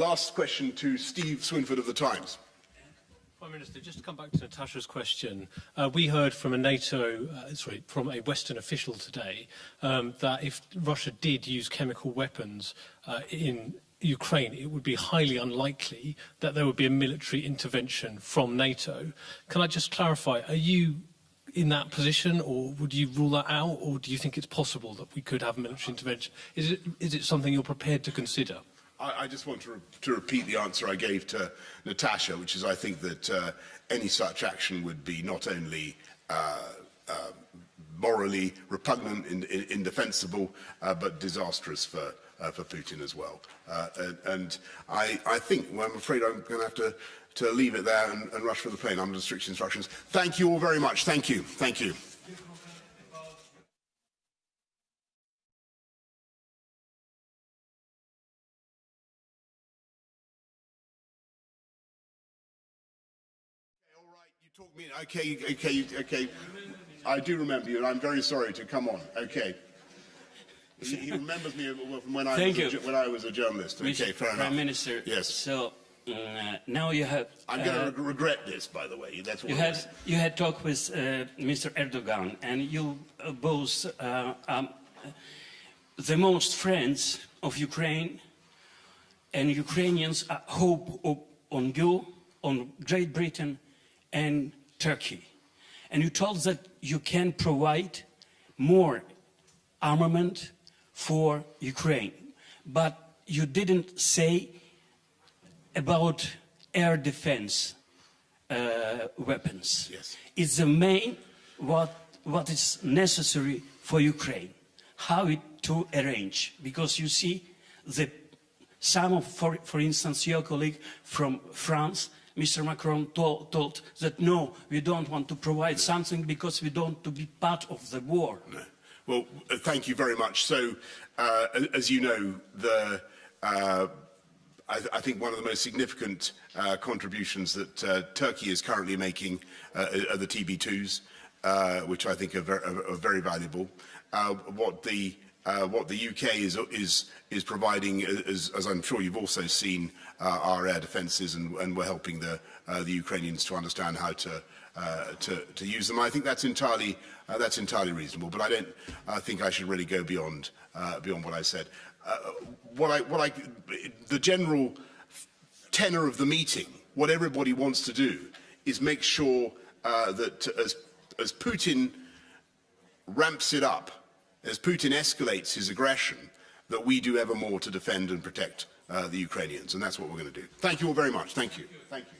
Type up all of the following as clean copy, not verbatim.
Last question to Steve Swinford of The Times. Prime Minister, just to come back to Natasha's question, we heard from from a Western official today that if Russia did use chemical weapons in Ukraine, it would be highly unlikely that there would be a military intervention from NATO. Can I just clarify, are you in that position, or would you rule that out, or do you think it's possible that we could have a military intervention? Is it something you're prepared to consider? I just want to repeat the answer I gave to Natasha, which is I think that any such action would be not only morally repugnant, indefensible, but disastrous for Putin as well. And I think, well, I'm afraid I'm going to have to leave it there and rush for the plane under strict instructions. Thank you all very much. Thank you. Thank you. Okay. I do remember you, and I'm very sorry to come on. Okay. He remembers me from when I was a journalist. Okay, fair enough. Prime Minister. Yes. So now you have. I'm going to regret this, by the way. That's what you had talked with Mr. Erdogan, and you both the most friends of Ukraine, and Ukrainians hope on you, on Great Britain, and Turkey. And you told that you can provide more armament for Ukraine, but you didn't say about air defense weapons. Yes. It's the main what is necessary for Ukraine, how it to arrange, because you see some of, for instance, your colleague from France, Mr. Macron told that no, we don't want to provide something because we don't want to be part of the war. No. Well, thank you very much. So, as you know, I think one of the most significant contributions that Turkey is currently making are the TB2s, which I think are very valuable. What the UK is providing, as I'm sure you've also seen, our air defences, and we're helping the Ukrainians to understand how to use them. I think that's entirely reasonable, but I don't think I should really go beyond what I said. The general tenor of the meeting, what everybody wants to do, is make sure that as Putin ramps it up, as Putin escalates his aggression, that we do ever more to defend and protect the Ukrainians, and that's what we're going to do. Thank you all very much. Thank you. Thank you.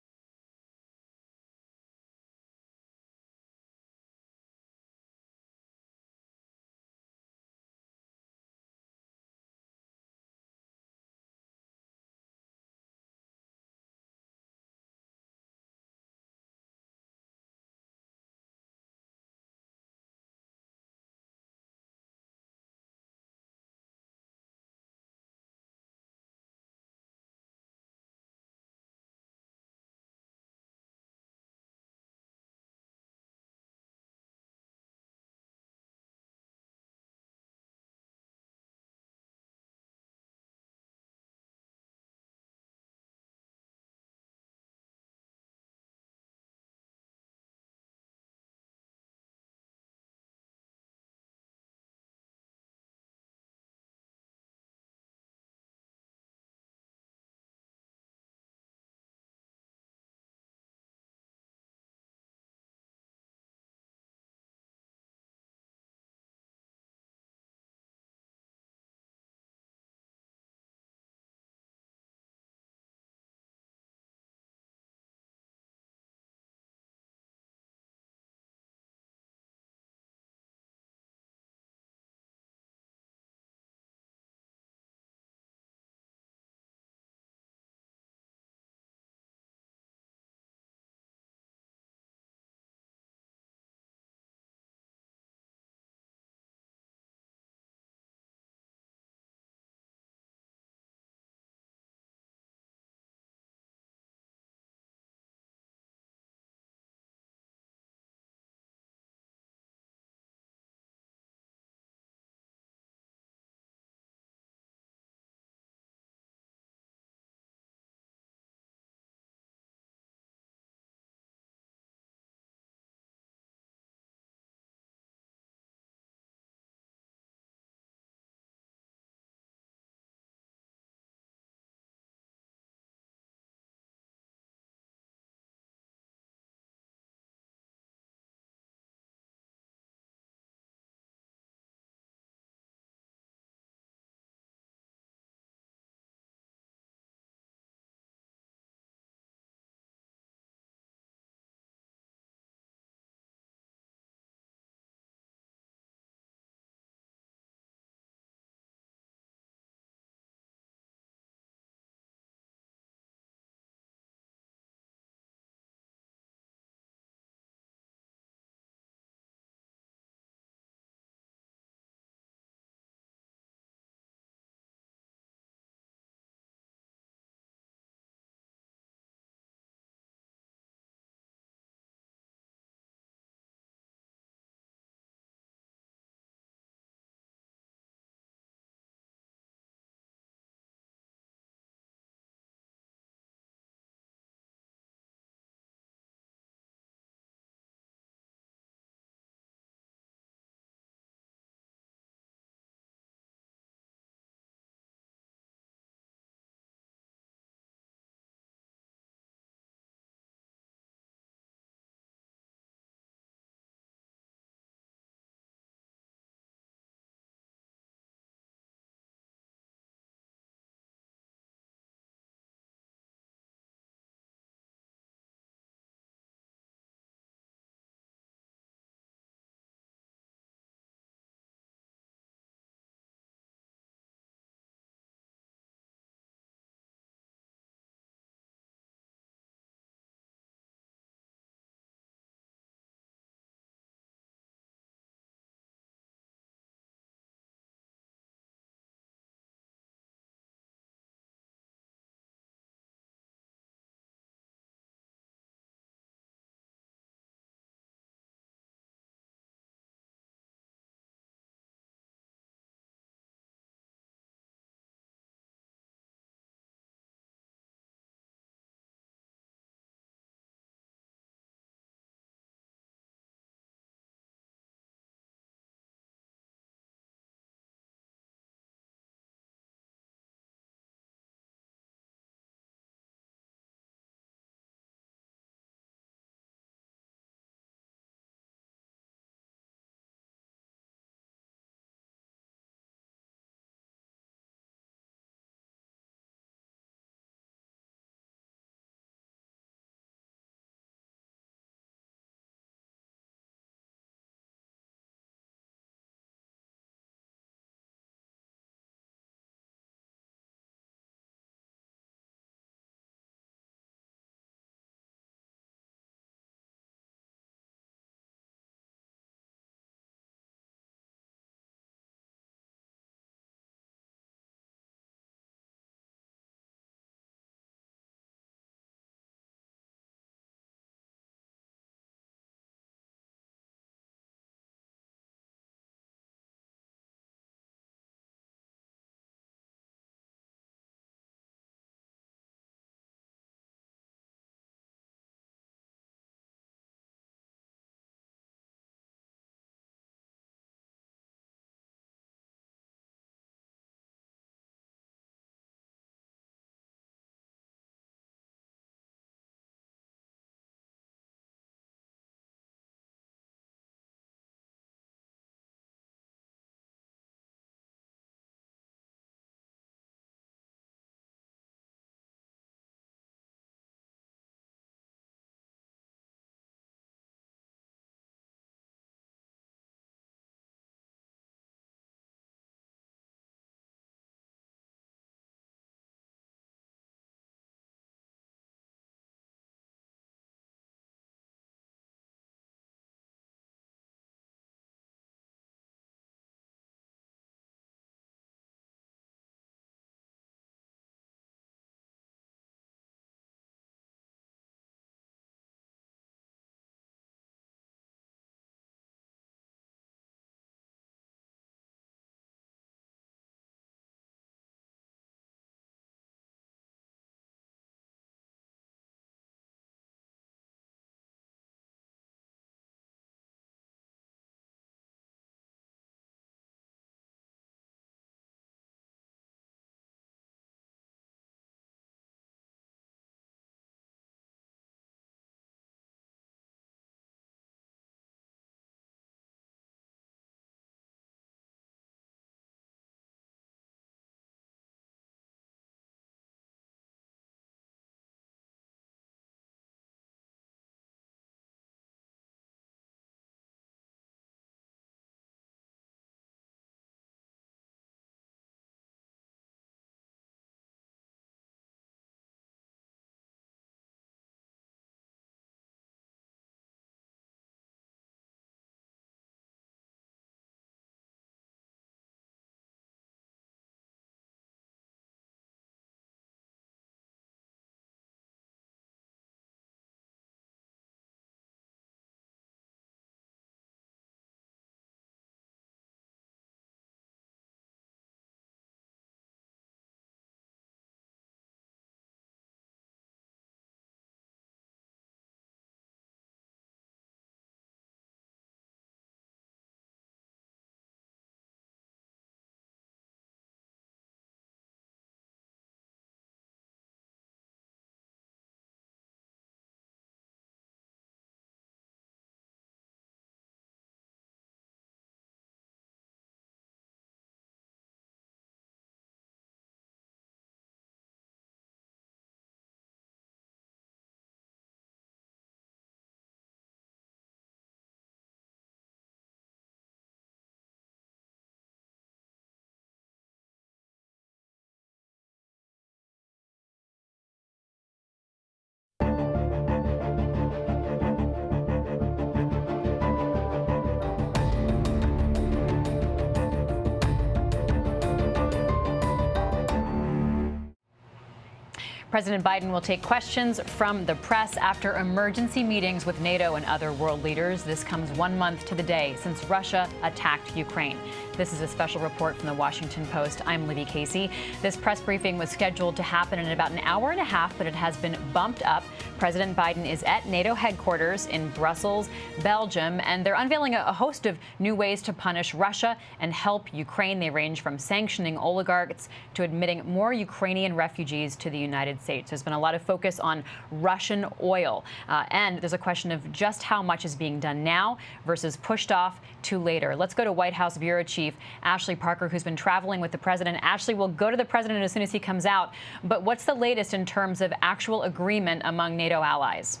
President Biden will take questions from the press after emergency meetings with NATO and other world leaders. This comes 1 month to the day since Russia attacked Ukraine. This is a special report from the Washington Post. I'm Libby Casey. This press briefing was scheduled to happen in about an hour and a half, but it has been bumped up. President Biden is at NATO headquarters in Brussels, Belgium, and they're unveiling a host of new ways to punish Russia and help Ukraine. They range from sanctioning oligarchs to admitting more Ukrainian refugees to the United States. There's been a lot of focus on Russian oil, and there's a question of just how much is being done now versus pushed off to later. Let's go to White House Bureau Chief Ashley Parker, who's been traveling with the president. Ashley, will go to the president as soon as he comes out. But what's the latest in terms of actual agreement among NATO allies?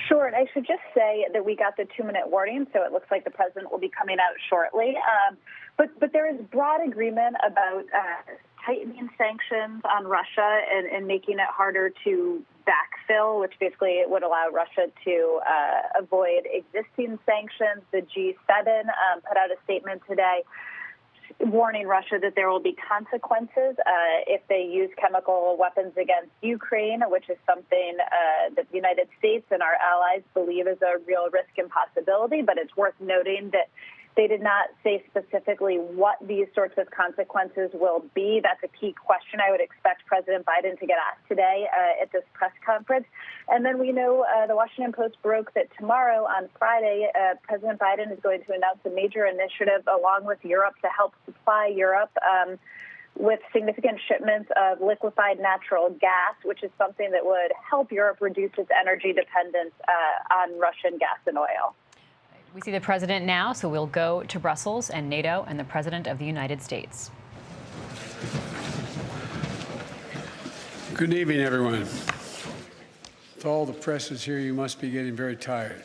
Sure. And I should just say that we got the 2-minute warning, so it looks like the president will be coming out shortly. But there is broad agreement about tightening sanctions on Russia and making it harder to backfill, which basically would allow Russia to avoid existing sanctions. The G7 put out a statement today warning Russia that there will be consequences if they use chemical weapons against Ukraine, which is something that the United States and our allies believe is a real risk and possibility. But it's worth noting that they did not say specifically what these sorts of consequences will be. That's a key question I would expect President Biden to get asked today at this press conference. And then we know the Washington Post broke that tomorrow, on Friday, President Biden is going to announce a major initiative along with Europe to help supply Europe with significant shipments of liquefied natural gas, which is something that would help Europe reduce its energy dependence on Russian gas and oil. We see the president now, so we'll go to Brussels and NATO and the president of the United States. Good evening, everyone. With all the presses here, you must be getting very tired.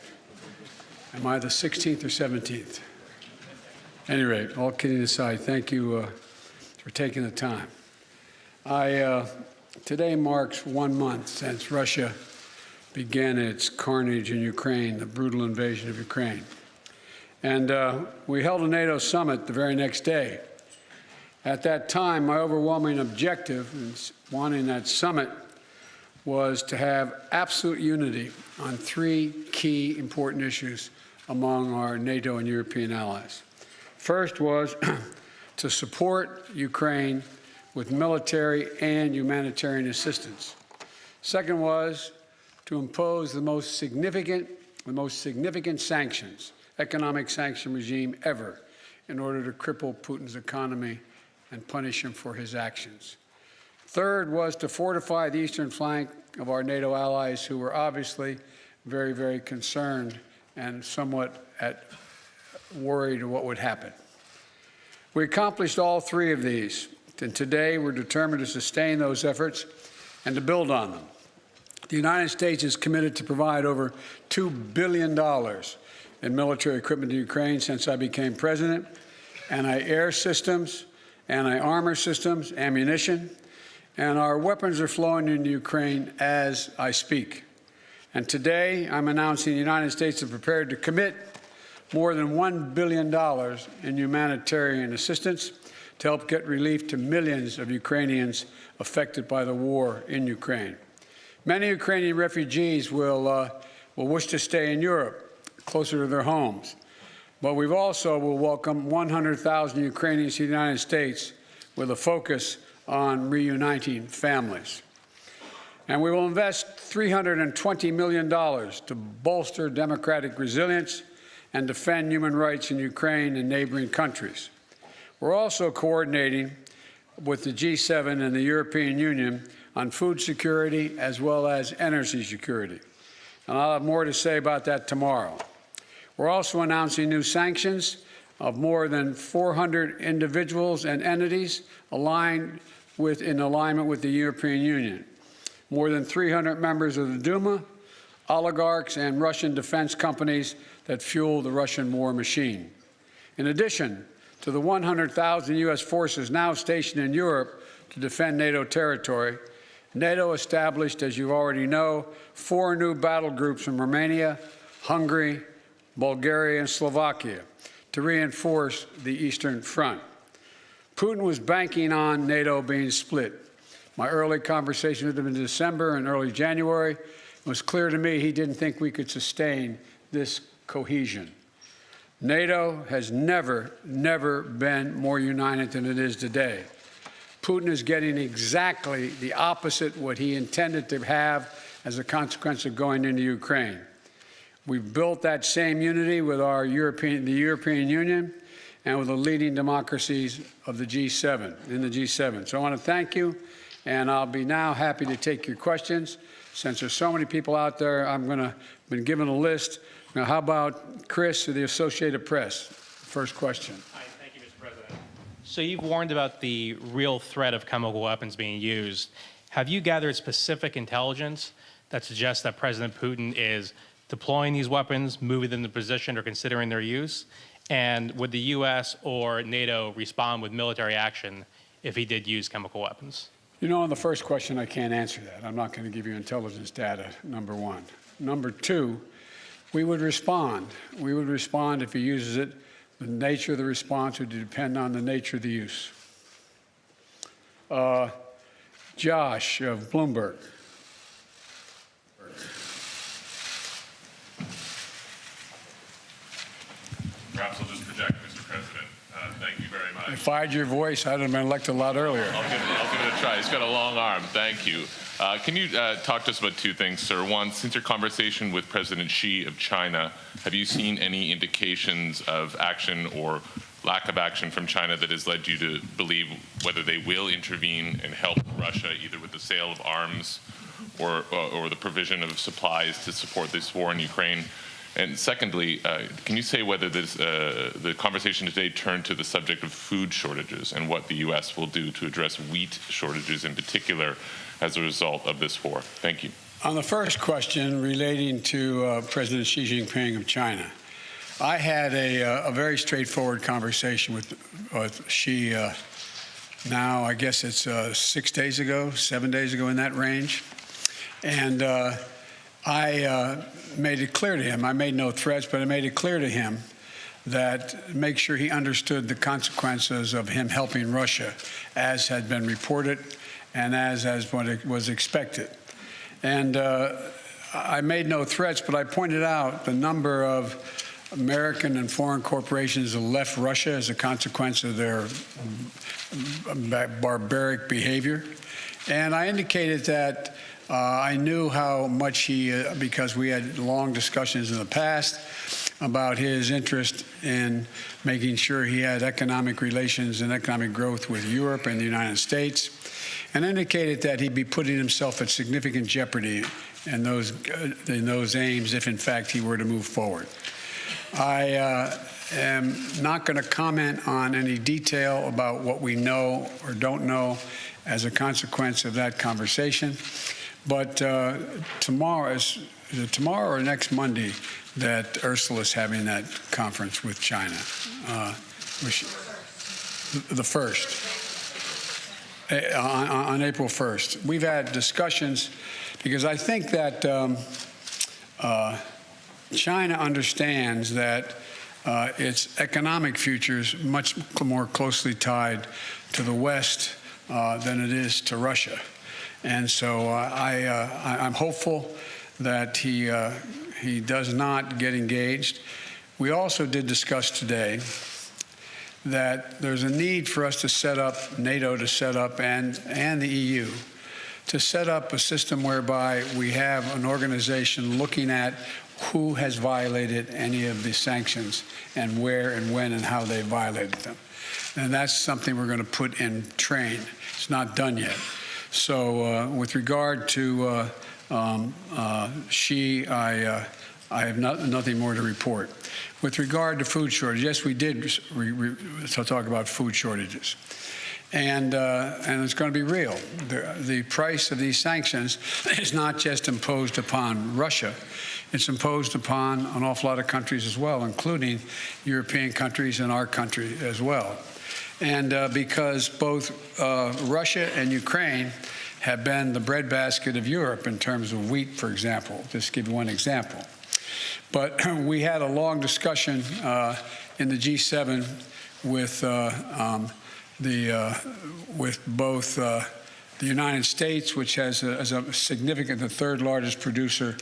Am I the 16th or 17th? At any rate, all kidding aside, thank you for taking the time. Today marks 1 month since Russia began its carnage in Ukraine, the brutal invasion of Ukraine. And we held a NATO summit the very next day. At that time, my overwhelming objective in wanting that summit was to have absolute unity on 3 key important issues among our NATO and European allies. First was to support Ukraine with military and humanitarian assistance. Second was to impose the most significant sanctions, economic sanction regime ever, in order to cripple Putin's economy and punish him for his actions. Third was to fortify the eastern flank of our NATO allies, who were obviously very, very concerned and somewhat worried of what would happen. We accomplished all 3 of these, and today we're determined to sustain those efforts and to build on them. The United States is committed to provide over $2 billion in military equipment to Ukraine since I became president: anti-air systems, anti-armor systems, ammunition, and our weapons are flowing into Ukraine as I speak. And today I'm announcing the United States is prepared to commit more than $1 billion in humanitarian assistance to help get relief to millions of Ukrainians affected by the war in Ukraine. Many Ukrainian refugees will wish to stay in Europe, closer to their homes. But we've also will welcome 100,000 Ukrainians to the United States with a focus on reuniting families. And we will invest $320 million to bolster democratic resilience and defend human rights in Ukraine and neighboring countries. We're also coordinating with the G7 and the European Union on food security as well as energy security. And I'll have more to say about that tomorrow. We're also announcing new sanctions of more than 400 individuals and entities in alignment with the European Union. More than 300 members of the Duma, oligarchs, and Russian defense companies that fuel the Russian war machine. In addition to the 100,000 U.S. forces now stationed in Europe to defend NATO territory, NATO established, as you already know, 4 new battle groups in Romania, Hungary, Bulgaria, and Slovakia to reinforce the Eastern Front. Putin was banking on NATO being split, My early conversation with him in December and early January, it was clear to me he didn't think we could sustain this cohesion. NATO has never been more united than it is today. Putin is getting exactly the opposite what he intended to have as a consequence of going into Ukraine. We've built that same unity with the European Union and with the leading democracies of the G7, in the G7. So I want to thank you, and I'll be now happy to take your questions. Since there's so many people out there, been given a list. Now, how about Chris of the Associated Press? First question. Hi, thank you, Mr. President. So you've warned about the real threat of chemical weapons being used. Have you gathered specific intelligence that suggests that President Putin is deploying these weapons, moving them to position, or considering their use? And would the U.S. or NATO respond with military action if he did use chemical weapons? You know, on the first question, I can't answer that. I'm not going to give you intelligence data, number one. Number two, we would respond. We would respond if he uses it. The nature of the response would depend on the nature of the use. Josh of Bloomberg. Perhaps I'll just project, Mr. President. Thank you very much. If I had your voice, I'd have been elected a lot earlier. I'll give it a try. He's got a long arm. Thank you. Can you talk to us about two things, sir? One, since your conversation with President Xi of China, have you seen any indications of action or lack of action from China that has led you to believe whether they will intervene and help Russia, either with the sale of arms or the provision of supplies to support this war in Ukraine? And secondly, can you say whether the conversation today turned to the subject of food shortages and what the U.S. will do to address wheat shortages in particular as a result of this war? Thank you. On the first question relating to President Xi Jinping of China, I had a very straightforward conversation with Xi now, I guess it's 6 days ago, 7 days ago, in that range. And I made it clear to him, I made no threats, but I made it clear to him that make sure he understood the consequences of him helping Russia, as had been reported and as what it was expected. And I made no threats, but I pointed out the number of American and foreign corporations that left Russia as a consequence of their barbaric behavior. And I indicated that I knew how much he, because we had long discussions in the past about his interest in making sure he had economic relations and economic growth with Europe and the United States, and indicated that he'd be putting himself at significant jeopardy in those aims if, in fact, he were to move forward. I am not going to comment on any detail about what we know or don't know as a consequence of that conversation. But tomorrow, is it tomorrow or next Monday that Ursula's having that conference with China? The 1st, on April 1st. We've had discussions because I think that China understands that its economic future is much more closely tied to the West than it is to Russia. And so I'm hopeful that he does not get engaged. We also did discuss today that there's a need for us to set up, NATO to set up, and the EU to set up a system whereby we have an organization looking at who has violated any of the sanctions and where and when and how they violated them. And that's something we're going to put in train. It's not done yet. So with regard to Xi, I have nothing more to report. With regard to food shortages, yes, we did talk about food shortages. And it's going to be real. The price of these sanctions is not just imposed upon Russia. It's imposed upon an awful lot of countries as well, including European countries and our country as well. And because both Russia and Ukraine have been the breadbasket of Europe in terms of wheat, for example, just to give you one example. But we had a long discussion in the G7 with both The United States, which has a significant, the third largest producer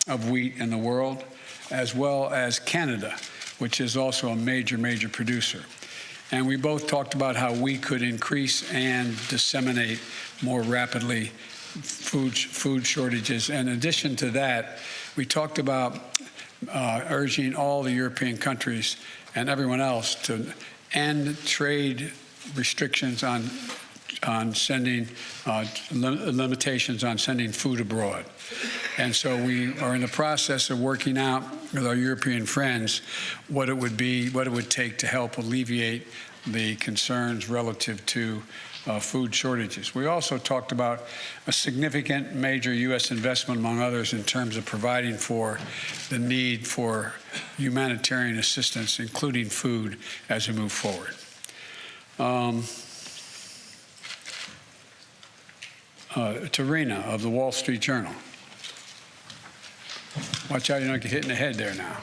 of wheat in the world, as well as Canada, which is also a major producer. And we both talked about how we could increase and disseminate more rapidly food shortages. And in addition to that, we talked about urging all the European countries and everyone else to end trade restrictions on sending limitations on sending food abroad. And so we are in the process of working out with our European friends what it would take to help alleviate the concerns relative to food shortages. We also talked about a significant major U.S. investment, among others, in terms of providing for the need for humanitarian assistance, including food, as we move forward. Tarina of the Wall Street Journal. Watch out you don't get hit in the head there now.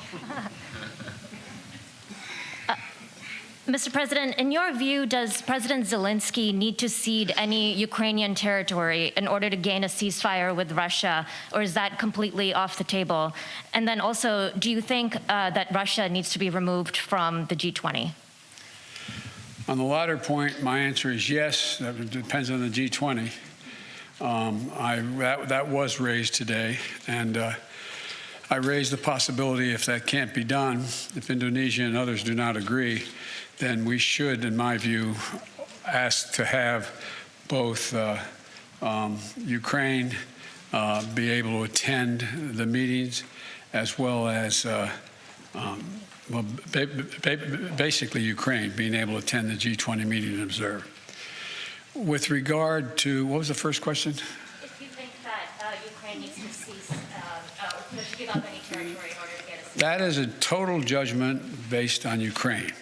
Mr. President, in your view, does President Zelensky need to cede any Ukrainian territory in order to gain a ceasefire with Russia, or is that completely off the table? And then also, do you think that Russia needs to be removed from the G20? On the latter point, my answer is yes. That depends on the G20. That was raised today, and I raised the possibility, if that can't be done, if Indonesia and others do not agree, then we should, in my view, ask to have both Ukraine be able to attend the meetings, as well as basically Ukraine being able to attend the G20 meeting and observe. With regard to, what was the first question? If you think that Ukraine needs to cease, to give up any territory in order to get a ceasefire. That is a total judgment based on Ukraine.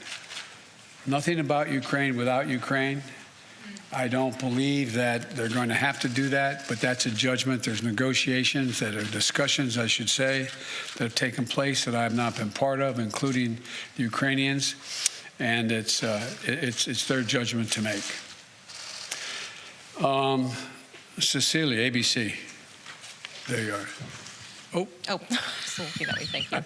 Nothing about Ukraine without Ukraine. I don't believe that they're going to have to do that, but that's a judgment. There's negotiations, that are discussions, I should say, that have taken place that I have not been part of, including the Ukrainians, and it's their judgment to make. Cecilia, ABC. There you are. Oh, absolutely that way. Thank you.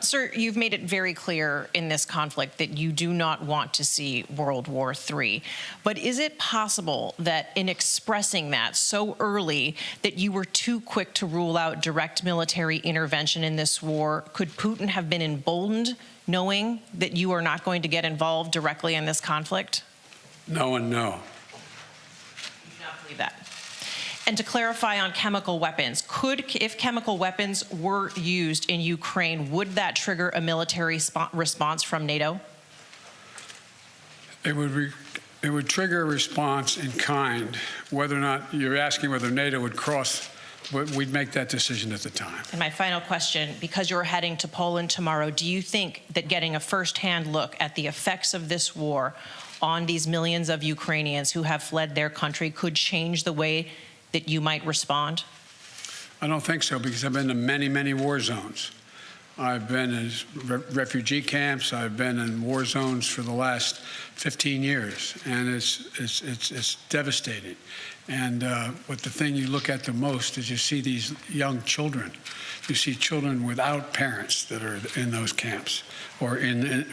Sir, you've made it very clear in this conflict that you do not want to see World War III. But is it possible that in expressing that so early that you were too quick to rule out direct military intervention in this war? Could Putin have been emboldened knowing that you are not going to get involved directly in this conflict? No and no. You do not believe that? And to clarify on chemical weapons, if chemical weapons were used in Ukraine, would that trigger a military response from NATO? It would trigger a response in kind. Whether or not you're asking whether NATO would cross, we'd make that decision at the time. And my final question, because you're heading to Poland tomorrow, do you think that getting a first-hand look at the effects of this war on these millions of Ukrainians who have fled their country could change the way that you might respond? I don't think so, because I've been to many war zones. I've been in refugee camps. I've been in war zones for the last 15 years, and it's devastating. And but the thing you look at the most is you see these young children. You see children without parents that are in those camps or in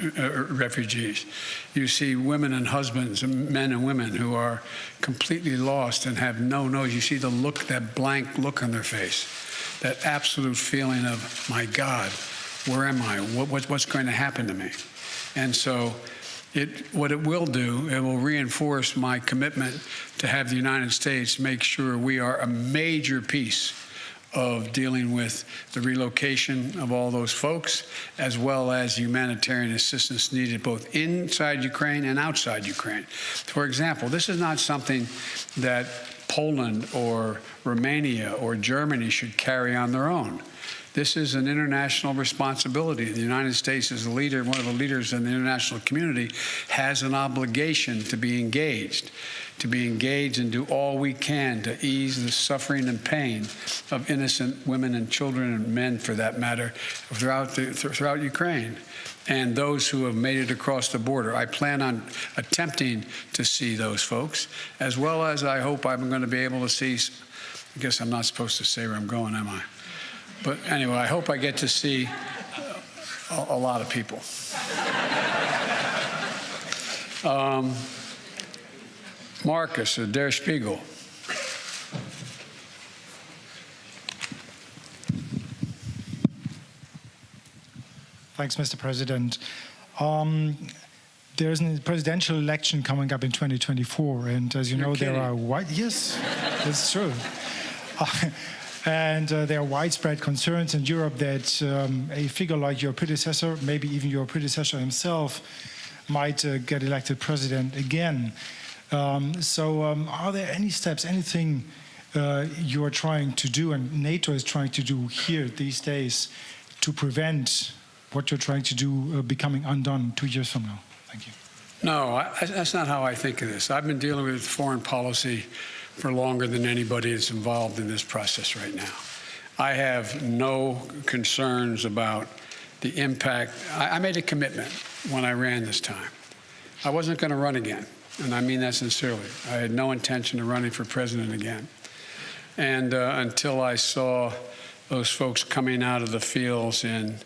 refugees. You see women and husbands, men and women who are completely lost and have no nose. You see the look, that blank look on their face, that absolute feeling of, my God, where am I? What's going to happen to me? And so what it will do, it will reinforce my commitment to have the United States make sure we are a major piece of dealing with the relocation of all those folks, as well as humanitarian assistance needed both inside Ukraine and outside Ukraine. For example, this is not something that Poland or Romania or Germany should carry on their own. This is an international responsibility. The United States, as a leader, one of the leaders in the international community, has an obligation to be engaged. to be engaged and do all we can to ease the suffering and pain of innocent women and children and men, for that matter, throughout Ukraine, and those who have made it across the border. I plan on attempting to see those folks, as well as I hope I'm going to be able to see, I guess I'm not supposed to say where I'm going, am I? But anyway, I hope I get to see a lot of people. Marcus, Der Spiegel. Thanks, Mr. President. There's a presidential election coming up in 2024, and as you know, there are yes, that's true. And there are widespread concerns in Europe that a figure like your predecessor, maybe even your predecessor himself, might get elected president again. Are there any steps, anything you're trying to do and NATO is trying to do here these days to prevent what you're trying to do becoming undone 2 years from now? Thank you. No, that's not how I think of this. I've been dealing with foreign policy for longer than anybody that's involved in this process right now. I have no concerns about the impact. I made a commitment when I ran this time. I wasn't going to run again, and I mean that sincerely. I had no intention of running for president again. And until I saw those folks coming out of the fields in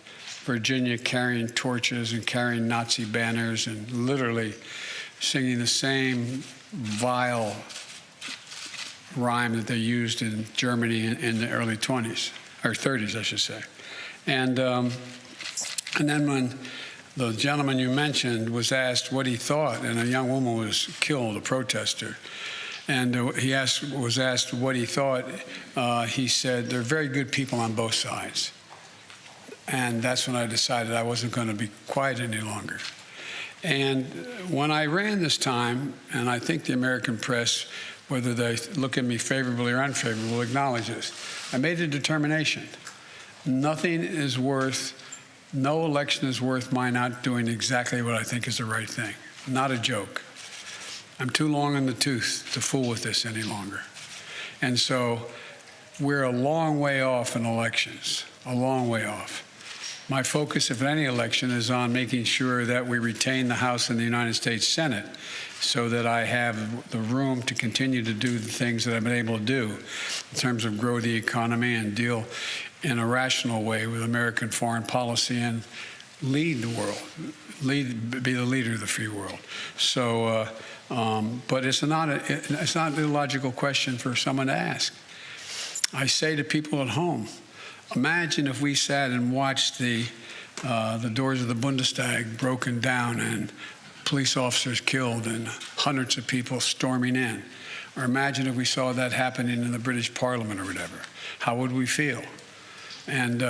Virginia carrying torches and carrying Nazi banners and literally singing the same vile rhyme that they used in Germany in the early 20s, or 30s, I should say. And then when the gentleman you mentioned was asked what he thought, and a young woman was killed, a protester, and he was asked what he thought, he said, "They're very good people on both sides." And that's when I decided I wasn't going to be quiet any longer. And when I ran this time, and I think the American press, whether they look at me favorably or unfavorably, will acknowledge this, I made a determination. Nothing is worth, no election is worth my not doing exactly what I think is the right thing. Not a joke. I'm too long in the tooth to fool with this any longer. And so we're a long way off in elections, a long way off. My focus, if any election, is on making sure that we retain the House and the United States Senate so that I have the room to continue to do the things that I've been able to do in terms of grow the economy and deal in a rational way with American foreign policy and lead the world, be the leader of the free world. So, but it's not an illogical question for someone to ask. I say to people at home, imagine if we sat and watched the doors of the Bundestag broken down and police officers killed and hundreds of people storming in. Or imagine if we saw that happening in the British Parliament or whatever. How would we feel? And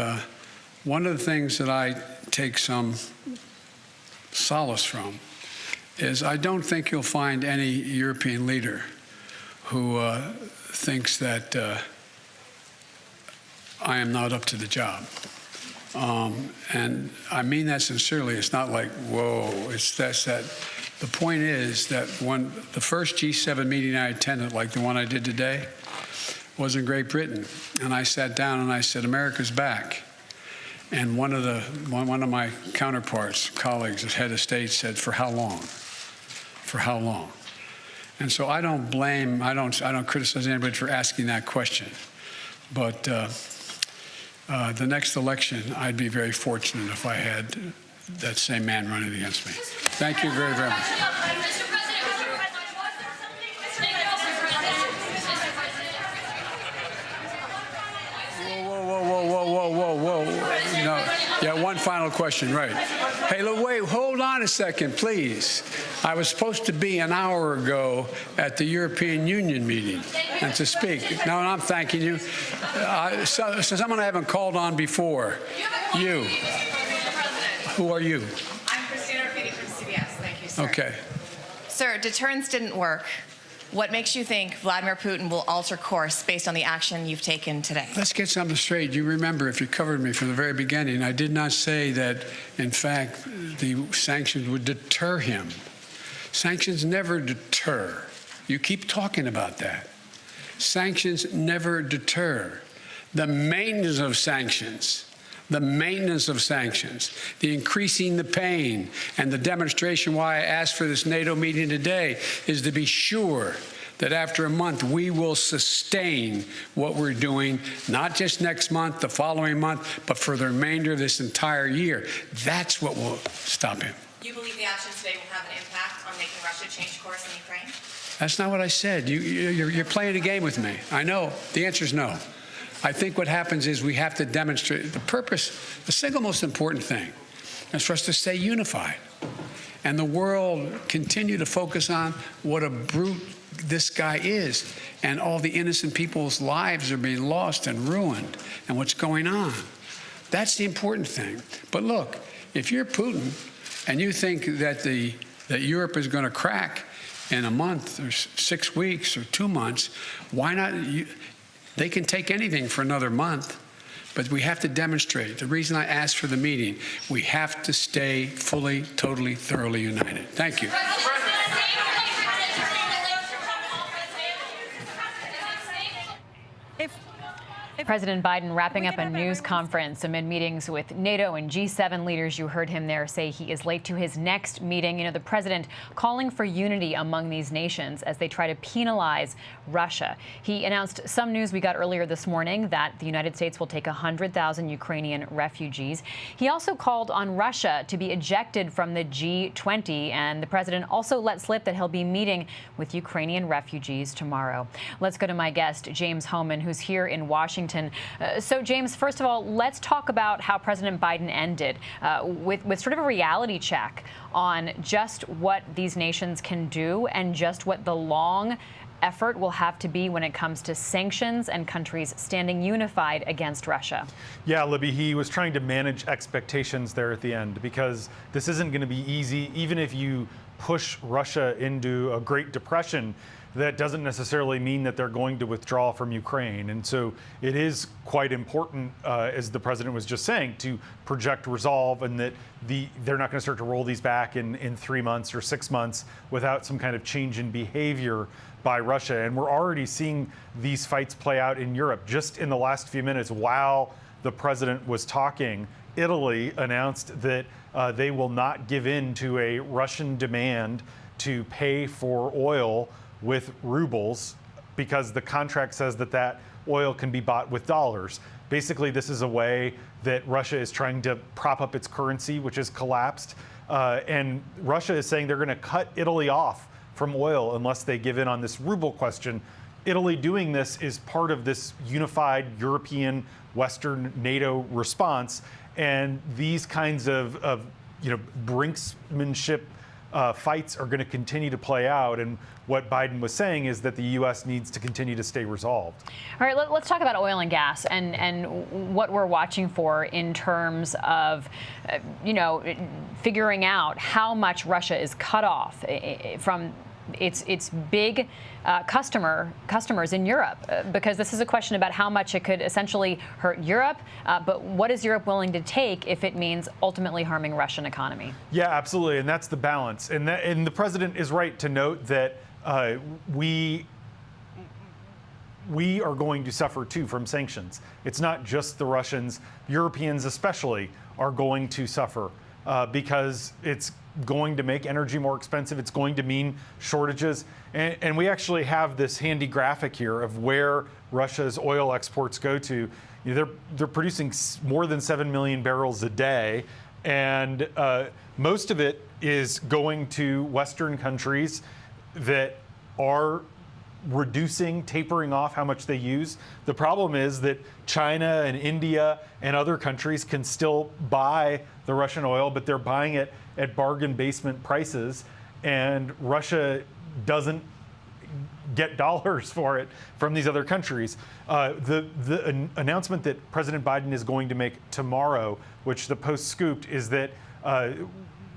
one of the things that I take some solace from is I don't think you'll find any European leader who thinks that I am not up to the job. And I mean that sincerely. It's not like, whoa, it's that. The point is that when the first G7 meeting I attended, like the one I did today, was in Great Britain. And I sat down and I said, America's back. And one of my counterparts, colleagues, as head of state, said, for how long? For how long? And so I don't blame, I don't criticize anybody for asking that question. But the next election, I'd be very fortunate if I had that same man running against me. Thank you very, very much. Whoa. No. Yeah, one final question, right. Hey, look, wait, hold on a second, please. I was supposed to be an hour ago at the European Union meeting and to speak. No, I'm thanking you. So someone I haven't called on before. You. Who are you? I'm Christina Rafiti from CBS. Thank you, sir. Okay. Sir, deterrence didn't work. What makes you think Vladimir Putin will alter course based on the action you've taken today? Let's get something straight. You remember, if you covered me from the very beginning, I did not say that, in fact, the sanctions would deter him. Sanctions never deter. You keep talking about that. Sanctions never deter. The maintenance of sanctions, the increasing the pain, and the demonstration why I asked for this NATO meeting today is to be sure that after a month we will sustain what we're doing, not just next month, the following month, but for the remainder of this entire year. That's what will stop him. You believe the actions today will have an impact on making Russia change course in Ukraine? That's not what I said. You're playing a game with me. I know. The answer is no. I think what happens is we have to demonstrate the purpose. The single most important thing is for us to stay unified. And the world continue to focus on what a brute this guy is. And all the innocent people's lives are being lost and ruined and what's going on. That's the important thing. But look, if you're Putin and you think that that Europe is going to crack in a month or 6 weeks or 2 months, why not? They can take anything for another month, but we have to demonstrate. The reason I asked for the meeting, we have to stay fully, totally, thoroughly united. Thank you. President Biden wrapping up a news conference amid meetings with NATO and G7 leaders. You heard him there say he is late to his next meeting. You know, the president calling for unity among these nations as they try to penalize Russia. He announced some news we got earlier this morning that the United States will take 100,000 Ukrainian refugees. He also called on Russia to be ejected from the G20, and the president also let slip that he'll be meeting with Ukrainian refugees tomorrow. Let's go to my guest, James Hohmann, who's here in Washington. So, James, first of all, let's talk about how President Biden ended with sort of a reality check on just what these nations can do and just what the long effort will have to be when it comes to sanctions and countries standing unified against Russia. Yeah, Libby, he was trying to manage expectations there at the end because this isn't going to be easy. Even if you push Russia into a Great Depression, that doesn't necessarily mean that they're going to withdraw from Ukraine. And so it is quite important, as the president was just saying, to project resolve and that they're not going to start to roll these back in 3 months or 6 months without some kind of change in behavior by Russia. And we're already seeing these fights play out in Europe. Just in the last few minutes, while the president was talking, Italy announced that they will not give in to a Russian demand to pay for oil with rubles because the contract says that oil can be bought with dollars. Basically, this is a way that Russia is trying to prop up its currency, which has collapsed. And Russia is saying they're going to cut Italy off from oil unless they give in on this ruble question. Italy doing this is part of this unified European Western NATO response. And these kinds of brinksmanship fights are going to continue to play out. And what Biden was saying is that the U.S. needs to continue to stay resolved. All right, let's talk about oil and gas and what we're watching for in terms of, figuring out how much Russia is cut off from its big customers in Europe, because this is a question about how much it could essentially hurt Europe, but what is Europe willing to take if it means ultimately harming Russian economy? Yeah, absolutely, and that's the balance. And the president is right to note that we are going to suffer too from sanctions. It's not just the Russians. Europeans especially are going to suffer because it's going to make energy more expensive. It's going to mean shortages. And we actually have this handy graphic here of where Russia's oil exports go to. They're producing more than 7 million barrels a day. And most of it is going to Western countries that are tapering off how much they use. The problem is that China and India and other countries can still buy the Russian oil, but they're buying it at bargain basement prices, and Russia doesn't get dollars for it from these other countries. The announcement that President Biden is going to make tomorrow, which the Post scooped, is that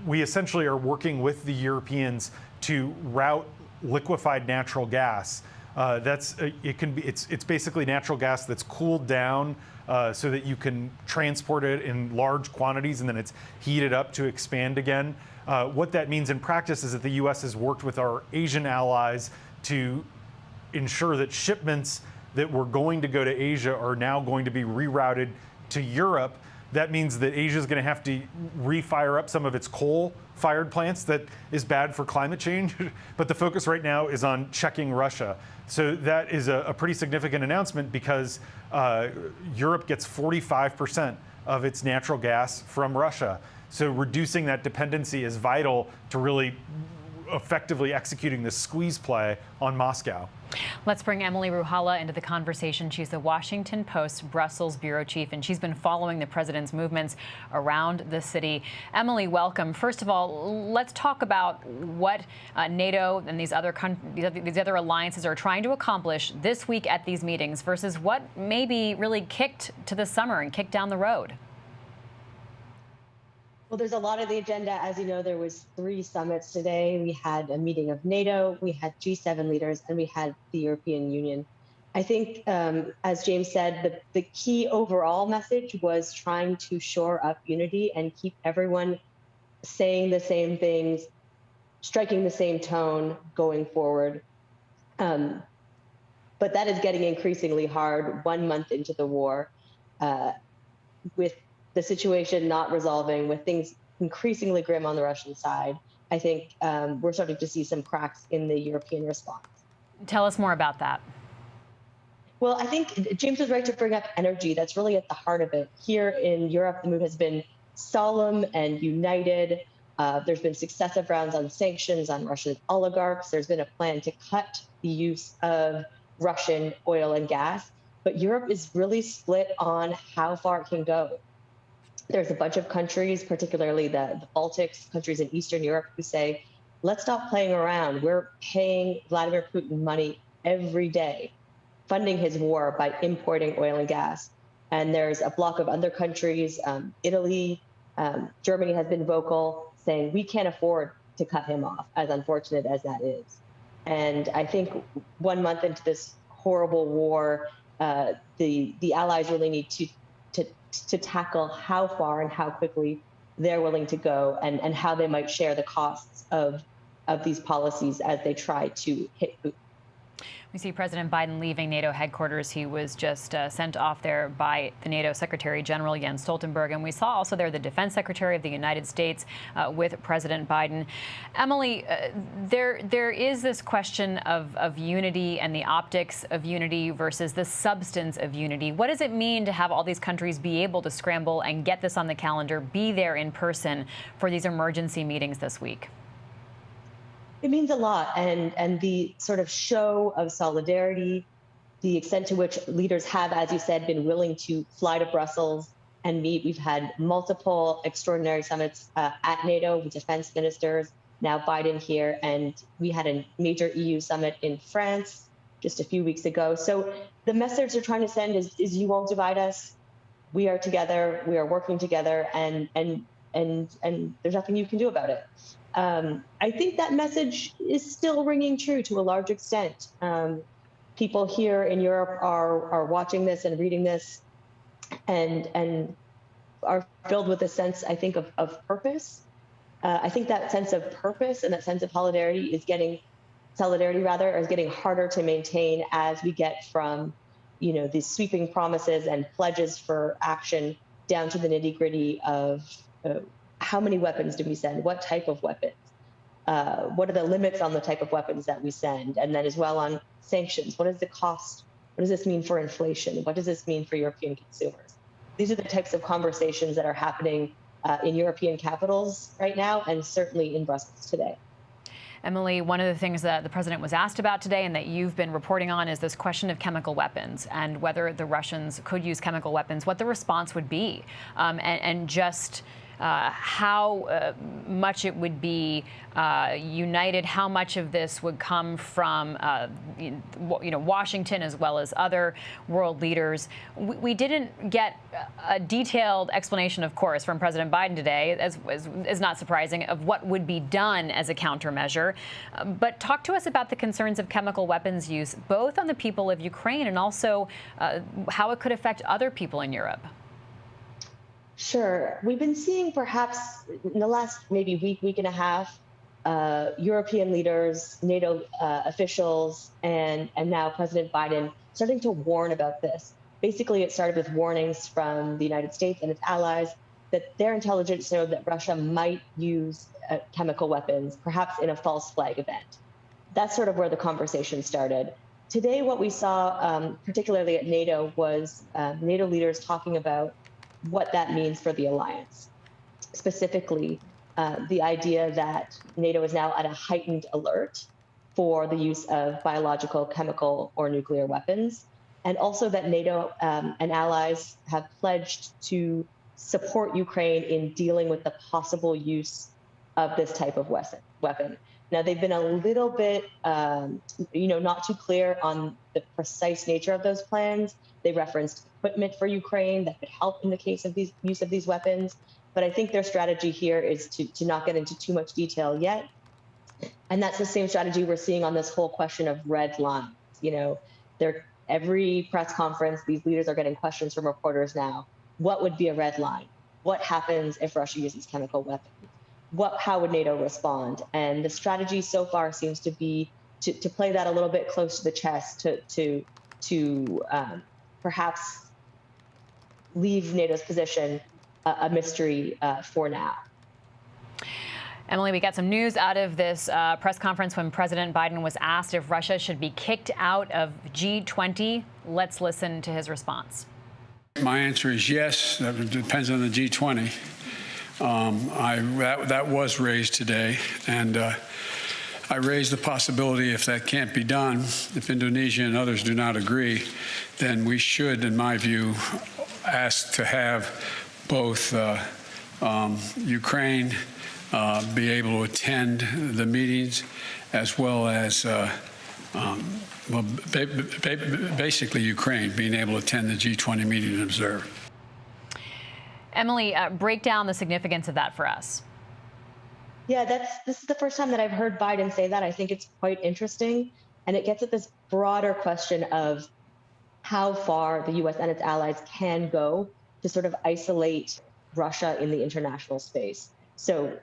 we essentially are working with the Europeans to route liquefied natural gas. It's basically natural gas that's cooled down so that you can transport it in large quantities and then it's heated up to expand again. What that means in practice is that the U.S. has worked with our Asian allies to ensure that shipments that were going to go to Asia are now going to be rerouted to Europe. That means that Asia is going to have to refire up some of its coal-fired plants. That is bad for climate change. But the focus right now is on checking Russia. So that is a pretty significant announcement because Europe gets 45% of its natural gas from Russia. So reducing that dependency is vital to really effectively executing this squeeze play on Moscow. Let's bring Emily Ruhala into the conversation. She's the Washington Post Brussels bureau chief, and she's been following the president's movements around the city. Emily, welcome. First of all, let's talk about what NATO and these other alliances are trying to accomplish this week at these meetings versus what maybe really kicked to the summer and kicked down the road. Well, there's a lot of the agenda. As you know, there was 3 summits today. We had a meeting of NATO, we had G7 leaders, and we had the European Union. I think, as James said, the key overall message was trying to shore up unity and keep everyone saying the same things, striking the same tone going forward. But that is getting increasingly hard 1 month into the war, with the situation not resolving, with things increasingly grim on the Russian side. I think we're starting to see some cracks in the European response. Tell us more about that. Well, I think James was right to bring up energy. That's really at the heart of it. Here in Europe, the mood has been solemn and united. There's been successive rounds on sanctions on Russian oligarchs. There's been a plan to cut the use of Russian oil and gas. But Europe is really split on how far it can go. There's a bunch of countries, particularly the Baltics, countries in Eastern Europe, who say, let's stop playing around. We're paying Vladimir Putin money every day, funding his war by importing oil and gas. And there's a block of other countries, Italy, Germany has been vocal, saying we can't afford to cut him off, as unfortunate as that is. And I think 1 month into this horrible war, the allies really need to tackle how far and how quickly they're willing to go and how they might share the costs of these policies as they try to hit Putin. We see President Biden leaving NATO headquarters. He was just sent off there by the NATO Secretary General Jens Stoltenberg. And we saw also there the Defense Secretary of the United States with President Biden. Emily, there is this question of unity and the optics of unity versus the substance of unity. What does it mean to have all these countries be able to scramble and get this on the calendar, be there in person for these emergency meetings this week? It means a lot, and the sort of show of solidarity, the extent to which leaders have, as you said, been willing to fly to Brussels and meet. We've had multiple extraordinary summits at NATO with defense ministers, now Biden here, and we had a major EU summit in France just a few weeks ago. So the message they're trying to send is you won't divide us. We are together, we are working together, and there's nothing you can do about it. I think that message is still ringing true to a large extent. People here in Europe are watching this and reading this and are filled with a sense, I think, of purpose. I think that sense of purpose and that sense of solidarity is getting harder to maintain as we get from, these sweeping promises and pledges for action down to the nitty-gritty of how many weapons do we send? What type of weapons? What are the limits on the type of weapons that we send? And then as well on sanctions, what is the cost? What does this mean for inflation? What does this mean for European consumers? These are the types of conversations that are happening in European capitals right now, and certainly in Brussels today. Emily, one of the things that the president was asked about today and that you've been reporting on is this question of chemical weapons and whether the Russians could use chemical weapons, what the response would be, and just how much it would be united, how much of this would come from Washington as well as other world leaders. We didn't get a detailed explanation, of course, from President Biden today, as is not surprising, of what would be done as a countermeasure. But talk to us about the concerns of chemical weapons use, both on the people of Ukraine and also how it could affect other people in Europe. Sure. We've been seeing perhaps in the last maybe week and a half, European leaders, NATO officials, and now President Biden starting to warn about this. Basically, it started with warnings from the United States and its allies that their intelligence showed that Russia might use chemical weapons, perhaps in a false flag event. That's sort of where the conversation started. Today, what we saw, particularly at NATO, was NATO leaders talking about what that means for the alliance. Specifically, the idea that NATO is now at a heightened alert for the use of biological, chemical, or nuclear weapons, and also that NATO and allies have pledged to support Ukraine in dealing with the possible use of this type of weapon. Now, they've been a little bit, not too clear on the precise nature of those plans. They referenced equipment for Ukraine that could help in the case of use of these weapons. But I think their strategy here is to not get into too much detail yet. And that's the same strategy we're seeing on this whole question of red lines. Every press conference, these leaders are getting questions from reporters now. What would be a red line? What happens if Russia uses chemical weapons? How would NATO respond? And the strategy so far seems to be to play that a little bit close to the chest, to perhaps leave NATO's position a mystery for now. Emily, we got some news out of this press conference when President Biden was asked if Russia should be kicked out of G20. Let's listen to his response. My answer is yes. That depends on the G20. That was raised today, and I raised the possibility if that can't be done, if Indonesia and others do not agree, then we should, in my view, ask to have both Ukraine be able to attend the meetings, as well as basically Ukraine being able to attend the G20 meeting and observe. Emily, break down the significance of that for us. Yeah, this is the first time that I've heard Biden say that. I think it's quite interesting, and it gets at this broader question of how far the U.S. and its allies can go to sort of isolate Russia in the international space. So,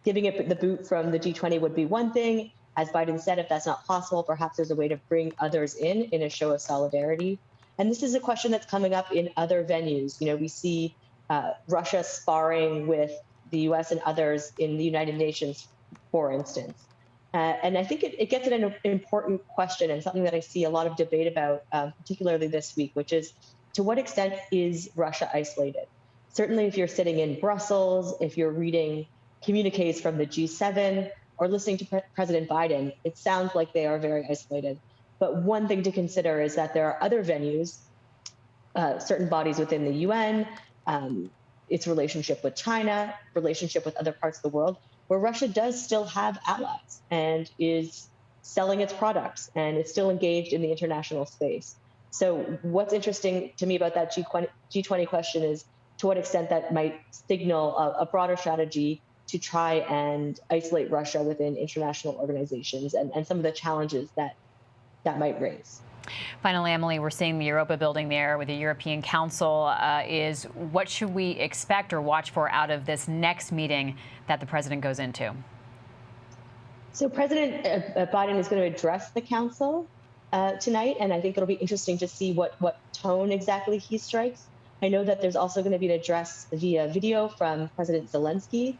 giving it the boot from the G20 would be one thing. As Biden said, if that's not possible, perhaps there's a way to bring others in a show of solidarity. And this is a question that's coming up in other venues. We see Russia sparring with the U.S. and others in the United Nations, for instance. And I think it gets at an important question, and something that I see a lot of debate about, particularly this week, which is, to what extent is Russia isolated? Certainly, if you're sitting in Brussels, if you're reading communiques from the G7, or listening to President Biden, it sounds like they are very isolated. But one thing to consider is that there are other venues, certain bodies within the UN, its relationship with China, relationship with other parts of the world, where Russia does still have allies and is selling its products and is still engaged in the international space. So what's interesting to me about that G20 question is to what extent that might signal a broader strategy to try and isolate Russia within international organizations and some of the challenges that might raise. Finally, Emily, we're seeing the Europa building there with the European Council. What should we expect or watch for out of this next meeting that the president goes into? So President Biden is going to address the council tonight, and I think it'll be interesting to see what tone exactly he strikes. I know that there's also going to be an address via video from President Zelensky.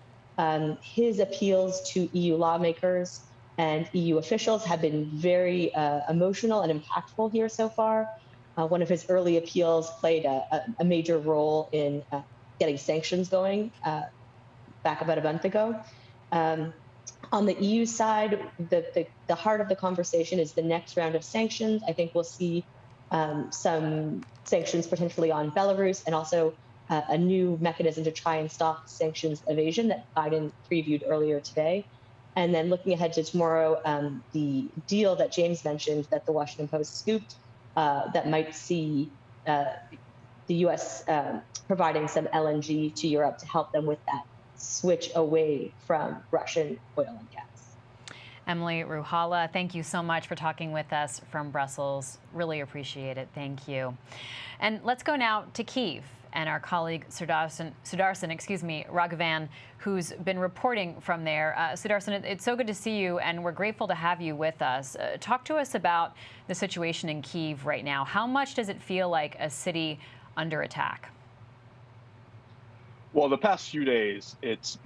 His appeals to EU lawmakers and EU officials have been very emotional and impactful here so far. One of his early appeals played a major role in getting sanctions going back about a month ago. On the EU side, the heart of the conversation is the next round of sanctions. I think we'll see some sanctions potentially on Belarus, and also a new mechanism to try and stop sanctions evasion that Biden previewed earlier today. And then looking ahead to tomorrow, the deal that James mentioned that the Washington Post scooped that might see the U.S. providing some LNG to Europe to help them with that switch away from Russian oil and gas. Emily Ruhala, thank you so much for talking with us from Brussels. Really appreciate it. Thank you. And let's go now to Kyiv. and our colleague Sudarshan Raghavan, who's been reporting from there. Sudarshan, it's so good to see you, and we're grateful to have you with us. Talk to us about the situation in Kyiv right now. How much does it feel like a city under attack? Well, the past few days, it's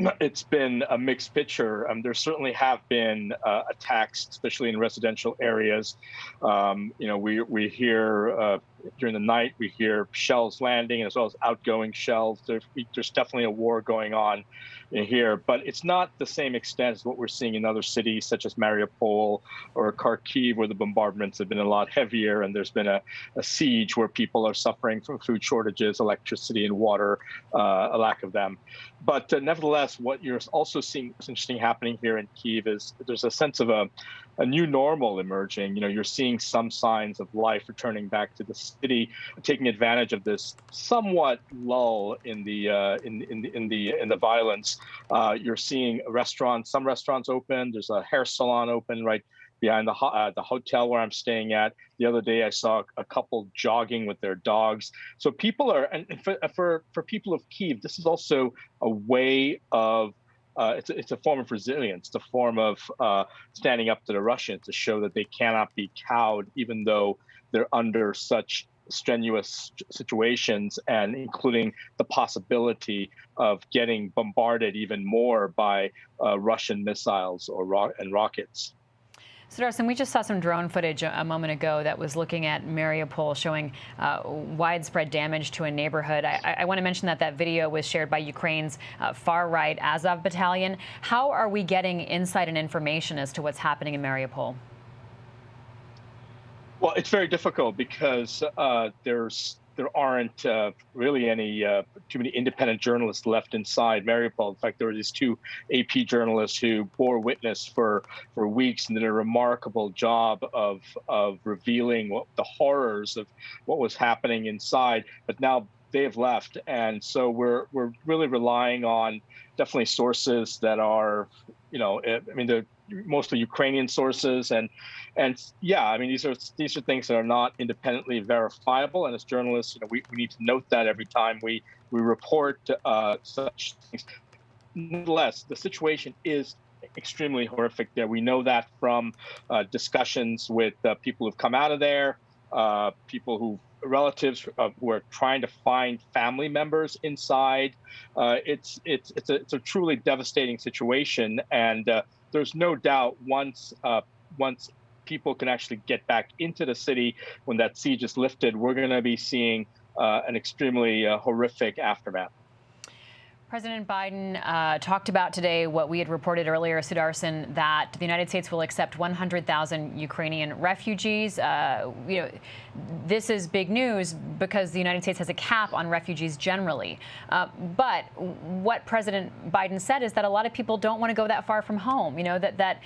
been a mixed picture. There certainly have been attacks, especially in residential areas. We hear during the night, we hear shells landing as well as outgoing shells. There's definitely a war going on in here, but it's not the same extent as what we're seeing in other cities such as Mariupol or Kharkiv, where the bombardments have been a lot heavier, and there's been a siege where people are suffering from food shortages, electricity, and water, a lack of them. But nevertheless, what you're also seeing what's interesting happening here in Kyiv is there's a sense of a new normal emerging. You're seeing some signs of life returning back to the city, taking advantage of this somewhat lull in the violence. You're seeing some restaurants open. There's a hair salon open right behind the hotel where I'm staying at. The other day, I saw a couple jogging with their dogs. So people are, and for people of Kyiv, this is also a way of it's a form of resilience, it's a form of standing up to the Russians to show that they cannot be cowed, even though they're under such strenuous situations, and including the possibility of getting bombarded even more by Russian missiles and rockets. Sudarshan, we just saw some drone footage a moment ago that was looking at Mariupol, showing widespread damage to a neighborhood. I want to mention that video was shared by Ukraine's far-right Azov battalion. How are we getting insight and information as to what's happening in Mariupol? Well, it's very difficult because there aren't really any too many independent journalists left inside Mariupol. In fact, there were these two AP journalists who bore witness for weeks and did a remarkable job of revealing the horrors of what was happening inside. But now they've left, and so we're really relying on definitely sources that are, they're mostly Ukrainian sources, and yeah, I mean, these are things that are not independently verifiable, and as journalists, we need to note that every time we report such things. Nonetheless, the situation is extremely horrific there. We know that from discussions with people who've come out of there, relatives who are trying to find family members inside. It's a truly devastating situation, and there's no doubt once people can actually get back into the city, when that siege is lifted, we're going to be seeing an extremely horrific aftermath. President Biden talked about today what we had reported earlier, Sudarshan, that the United States will accept 100,000 Ukrainian refugees. This is big news because the United States has a cap on refugees generally. But what President Biden said is that a lot of people don't want to go that far from home. That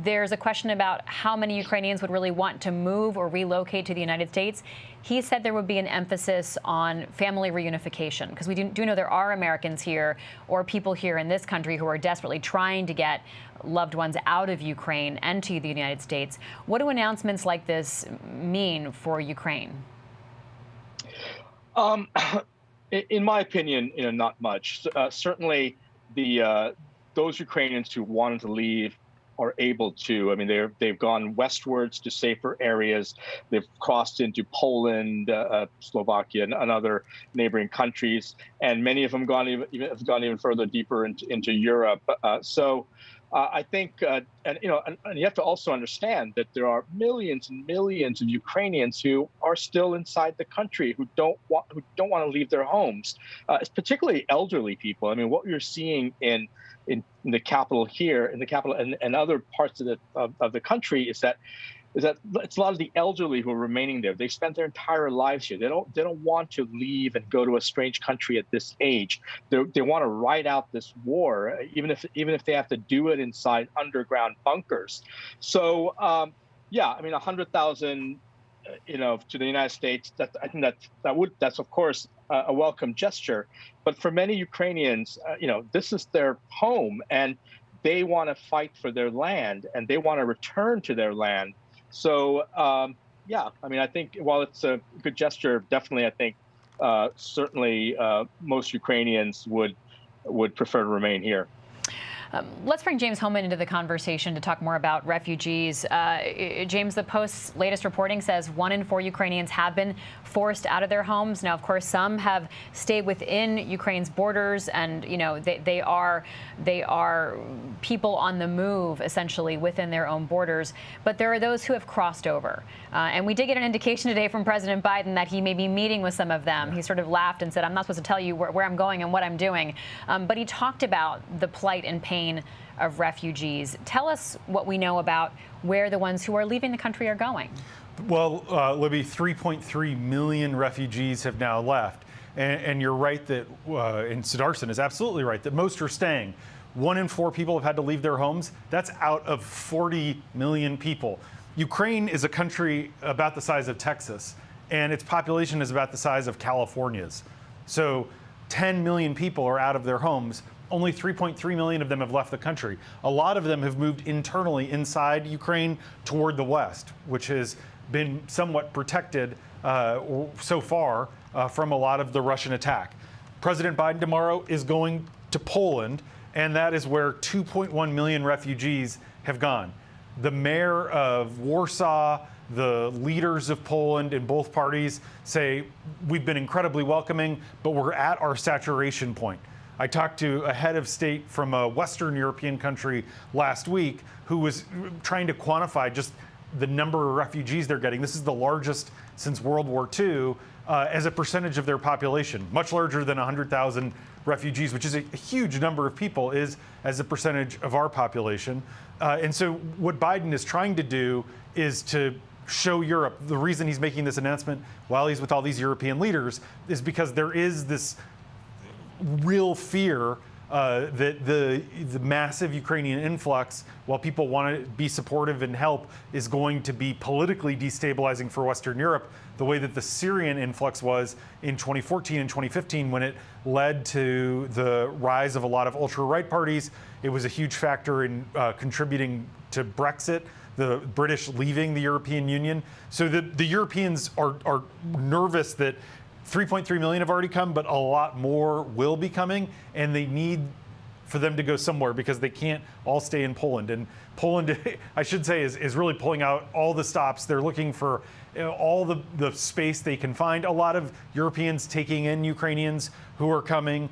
there's a question about how many Ukrainians would really want to move or relocate to the United States. He said there would be an emphasis on family reunification, because we do know there are Americans here or people here in this country who are desperately trying to get loved ones out of Ukraine and to the United States. What do announcements like this mean for Ukraine? In my opinion, not much. Certainly, those Ukrainians who wanted to leave are able to. I mean, they've gone westwards to safer areas. They've crossed into Poland, Slovakia, and other neighboring countries, and many of them have gone even further deeper into Europe. I think, and you have to also understand that there are millions and millions of Ukrainians who are still inside the country, who don't want to leave their homes. It's particularly elderly people. I mean, what you're seeing in the capital here, and other parts of the country is that it's a lot of the elderly who are remaining there. They spent their entire lives here. They don't want to leave and go to a strange country at this age. They want to ride out this war, even if they have to do it inside underground bunkers. So yeah, I mean, 100,000, to the United States. I think that's of course a welcome gesture. But for many Ukrainians, this is their home, and they want to fight for their land, and they want to return to their land. So, yeah, I mean, I think while it's a good gesture, definitely, I think certainly most Ukrainians would prefer to remain here. Let's bring James Hohmann into the conversation to talk more about refugees. James, the Post's latest reporting says 1 in 4 Ukrainians have been forced out of their homes. Now, of course, some have stayed within Ukraine's borders, and they are people on the move, essentially, within their own borders. But there are those who have crossed over. And we did get an indication today from President Biden that he may be meeting with some of them. He sort of laughed and said, I'm not supposed to tell you where I'm going and what I'm doing. But he talked about the plight and pain of refugees. Tell us what we know about where the ones who are leaving the country are going. Well, Libby, 3.3 million refugees have now left. And you're right that, and Sudarshan is absolutely right, that most are staying. 1 in 4 people have had to leave their homes. That's out of 40 million people. Ukraine is a country about the size of Texas, and its population is about the size of California's. So 10 million people are out of their homes. Only 3.3 million of them have left the country. A lot of them have moved internally inside Ukraine toward the west, which has been somewhat protected so far from a lot of the Russian attack. President Biden tomorrow is going to Poland, and that is where 2.1 million refugees have gone. The mayor of Warsaw, the leaders of Poland in both parties say, we've been incredibly welcoming, but we're at our saturation point. I talked to a head of state from a Western European country last week who was trying to quantify just the number of refugees they're getting. This is the largest since World War II as a percentage of their population, much larger than 100,000 refugees, which is a huge number of people, is as a percentage of our population. And so what Biden is trying to do is to show Europe, the reason he's making this announcement while he's with all these European leaders is because there is this real fear that the massive Ukrainian influx, while people want to be supportive and help, is going to be politically destabilizing for Western Europe, the way that the Syrian influx was in 2014 and 2015 when it led to the rise of a lot of ultra-right parties. It was a huge factor in contributing to Brexit, the British leaving the European Union. So the Europeans are nervous that 3.3 million have already come, but a lot more will be coming, and they need for them to go somewhere because they can't all stay in Poland. And Poland, I should say, is really pulling out all the stops. They're looking for all the space they can find. A lot of Europeans taking in Ukrainians who are coming.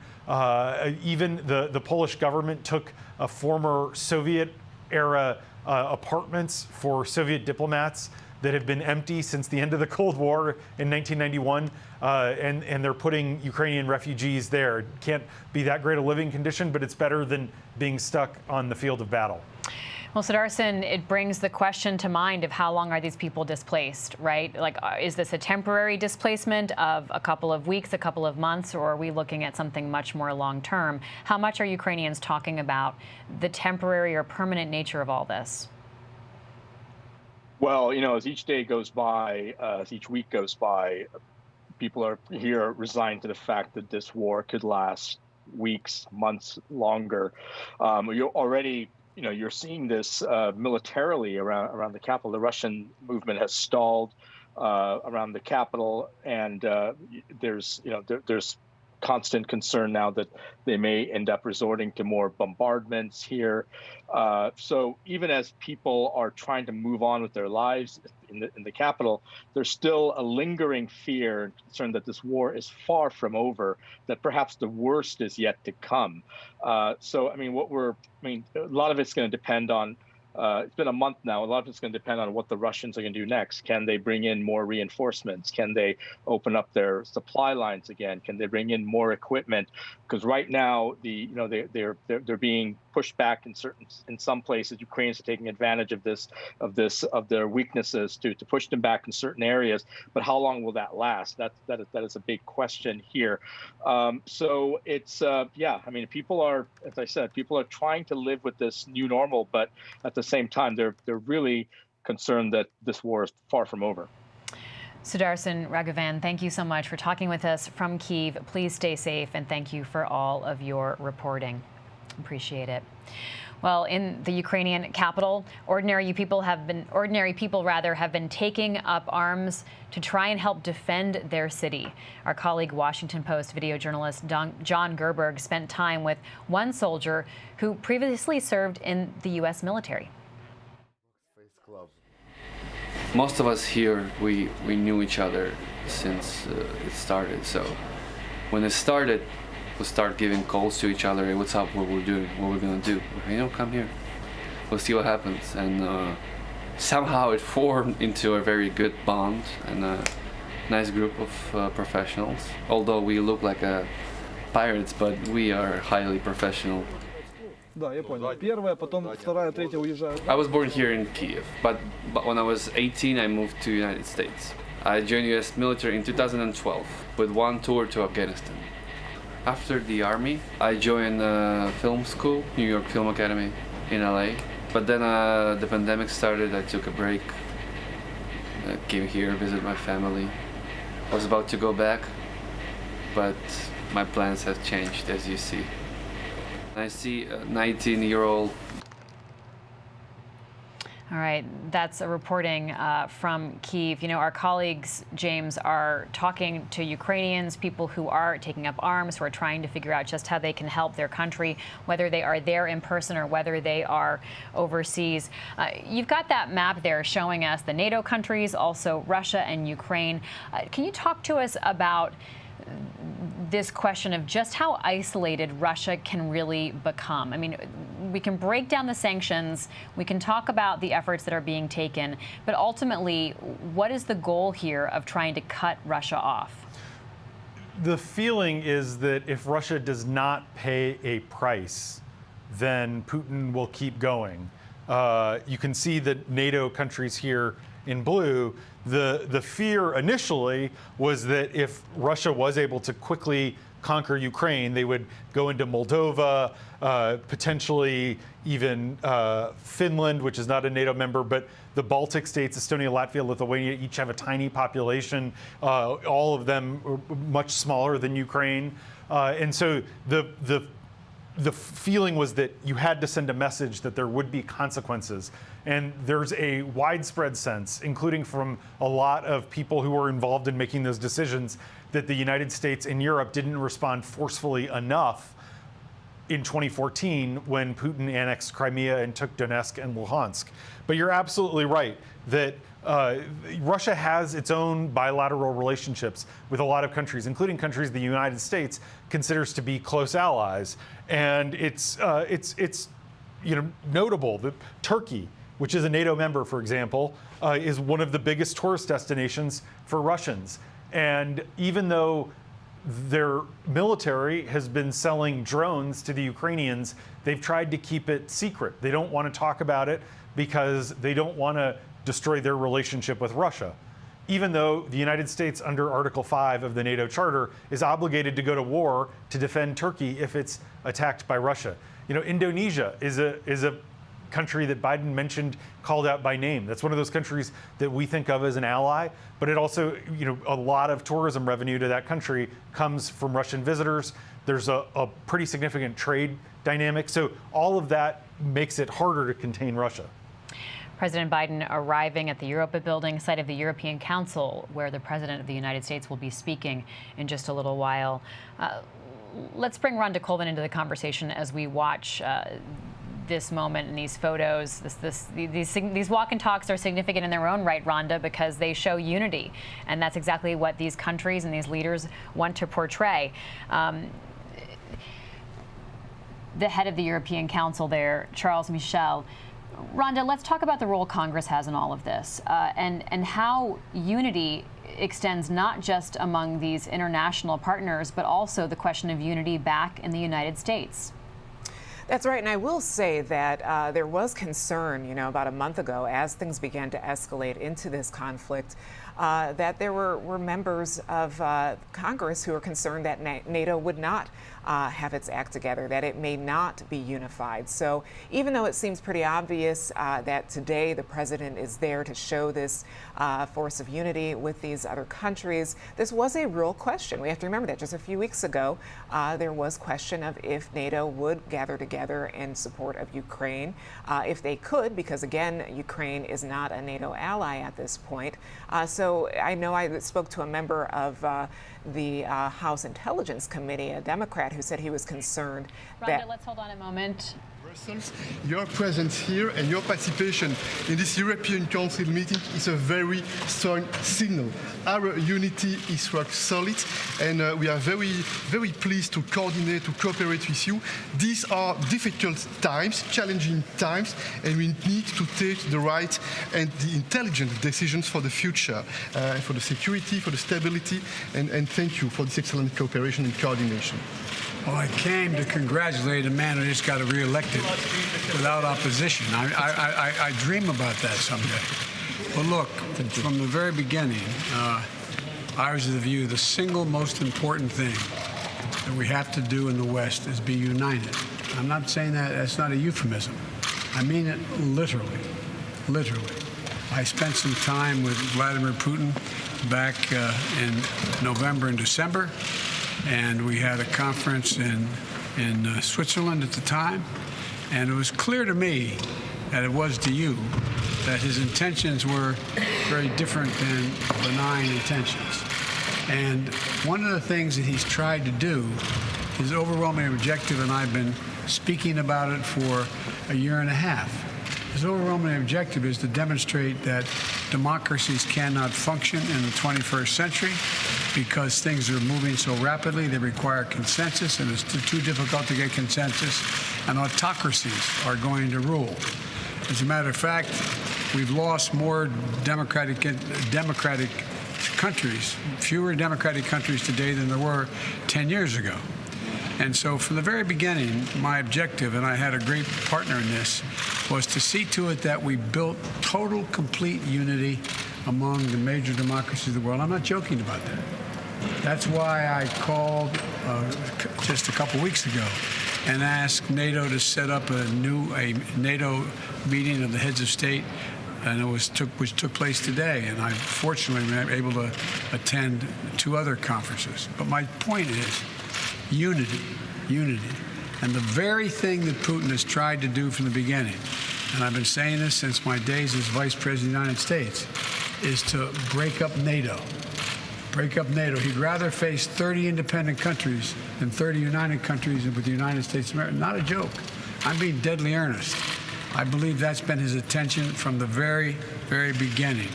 Even the Polish government took a former Soviet-era apartments for Soviet diplomats that have been empty since the end of the Cold War in 1991, and they're putting Ukrainian refugees there. It can't be that great a living condition, but it's better than being stuck on the field of battle. Well, Sudarshan, it brings the question to mind of how long are these people displaced, right? Like, is this a temporary displacement of a couple of weeks, a couple of months, or are we looking at something much more long-term? How much are Ukrainians talking about the temporary or permanent nature of all this? Well, as each day goes by, as each week goes by, people are here resigned to the fact that this war could last weeks, months longer. You're already, you're seeing this militarily around the capital. The Russian movement has stalled around the capital, and there's constant concern now that they may end up resorting to more bombardments here. So even as people are trying to move on with their lives in the capital, there's still a lingering fear and concern that this war is far from over, that perhaps the worst is yet to come. So, a lot of it's going to depend on it's been a month now. A lot of it's going to depend on what the Russians are going to do next. Can they bring in more reinforcements? Can they open up their supply lines again? Can they bring in more equipment? Because right now, they're being pushed back in some places. Ukrainians are taking advantage of their weaknesses to push them back in certain areas. But how long will that last? That is a big question here. So it's people are, as I said, people are trying to live with this new normal, but at the same time, they're really concerned that this war is far from over. Sudarshan Raghavan, thank you so much for talking with us from Kyiv. Please stay safe, and thank you for all of your reporting. Appreciate it. Well, in the Ukrainian capital, ordinary people have been taking up arms to try and help defend their city. Our colleague, Washington Post video journalist John Gerberg, spent time with one soldier who previously served in the U.S. military. Most of us here, we knew each other since it started. So when it started, we start giving calls to each other. Hey, what's up? What we're doing? What we're gonna do? Come here. We'll see what happens. And somehow it formed into a very good bond and a nice group of professionals. Although we look like pirates, but we are highly professional. I was born here in Kiev, but when I was 18, I moved to the United States. I joined the U.S. military in 2012 with one tour to Afghanistan. After the army, I joined film school, New York Film Academy in LA. But then the pandemic started, I took a break, came here, visit my family. I was about to go back, but my plans have changed, as you see. I see a 19-year-old. All right, that's a reporting from Kyiv. You know, our colleagues, James, are talking to Ukrainians, people who are taking up arms, who are trying to figure out just how they can help their country, whether they are there in person or whether they are overseas. You've got that map there showing us the NATO countries, also Russia and Ukraine. Can you talk to us about this question of just how isolated Russia can really become? I mean, we can break down the sanctions, we can talk about the efforts that are being taken, but ultimately, what is the goal here of trying to cut Russia off? The feeling is that if Russia does not pay a price, then Putin will keep going. You can see that NATO countries here in blue. The fear initially was that if Russia was able to quickly conquer Ukraine, they would go into Moldova, potentially even Finland, which is not a NATO member, but the Baltic states, Estonia, Latvia, Lithuania, each have a tiny population, all of them much smaller than Ukraine. And so the feeling was that you had to send a message that there would be consequences. And there's a widespread sense, including from a lot of people who were involved in making those decisions, that the United States and Europe didn't respond forcefully enough in 2014 when Putin annexed Crimea and took Donetsk and Luhansk. But you're absolutely right that Russia has its own bilateral relationships with a lot of countries, including countries the United States considers to be close allies. And it's notable that Turkey, which is a NATO member, for example, is one of the biggest tourist destinations for Russians. And even though their military has been selling drones to the Ukrainians, they've tried to keep it secret. They don't want to talk about it because they don't want to destroy their relationship with Russia, even though the United States, under Article 5 of the NATO Charter, is obligated to go to war to defend Turkey if it's attacked by Russia. You know, Indonesia is a country that Biden mentioned, called out by name. That's one of those countries that we think of as an ally, but it also, a lot of tourism revenue to that country comes from Russian visitors. There's a pretty significant trade dynamic. So all of that makes it harder to contain Russia. President Biden arriving at the Europa building, site of the European Council, where the President of the United States will be speaking in just a little while. Let's bring Rhonda Colvin into the conversation as we watch this moment and these photos. These walk and talks are significant in their own right, Rhonda, because they show unity. And that's exactly what these countries and these leaders want to portray. The head of the European Council there, Charles Michel. Rhonda, let's talk about the role Congress has in all of this and how unity extends not just among these international partners, but also the question of unity back in the United States. That's right, and I will say that there was concern, about a month ago as things began to escalate into this conflict that there were members of Congress who were concerned that NATO would not have its act together, that it may not be unified. So even though it seems pretty obvious that today the president is there to show this force of unity with these other countries, this was a real question. We have to remember that just a few weeks ago, there was question of if NATO would gather together in support of Ukraine, if they could, because again, Ukraine is not a NATO ally at this point. So I know I spoke to a member of the House Intelligence Committee, a Democrat, who said he was concerned that... Rhonda, let's hold on a moment. Brussels, your presence here and your participation in this European Council meeting is a very strong signal. Our unity is rock solid, and we are very, very pleased to coordinate, to cooperate with you. These are difficult times, challenging times, and we need to take the right and the intelligent decisions for the future, for the security, for the stability, and thank you for this excellent cooperation and coordination. Well, I came to congratulate a man who just got reelected without opposition. I dream about that someday. But look, from the very beginning, I was of the view the single most important thing that we have to do in the West is be united. I'm not saying that, that's not a euphemism. I mean it literally, literally. I spent some time with Vladimir Putin back in November and December. And we had a conference in Switzerland at the time, and it was clear to me, and it was to you, that his intentions were very different than benign intentions. And one of the things that he's tried to do, his overwhelming objective, and I've been speaking about it for a year and a half, his overwhelming objective is to demonstrate that democracies cannot function in the 21st century because things are moving so rapidly. They require consensus, and it's too difficult to get consensus, and autocracies are going to rule. As a matter of fact, we've lost more democratic countries, fewer democratic countries today than there were 10 years ago. And so from the very beginning, my objective, and I had a great partner in this, was to see to it that we built total, complete unity among the major democracies of the world. I'm not joking about that. That's why I called just a couple weeks ago and asked NATO to set up a NATO meeting of the heads of state, and which took place today. And I fortunately was able to attend 2 other conferences. But my point is unity, unity. And the very thing that Putin has tried to do from the beginning, and I've been saying this since my days as Vice President of the United States, is to break up NATO. Break up NATO. He'd rather face 30 independent countries than 30 united countries with the United States of America. Not a joke. I'm being deadly earnest. I believe that's been his intention from the very, very beginning.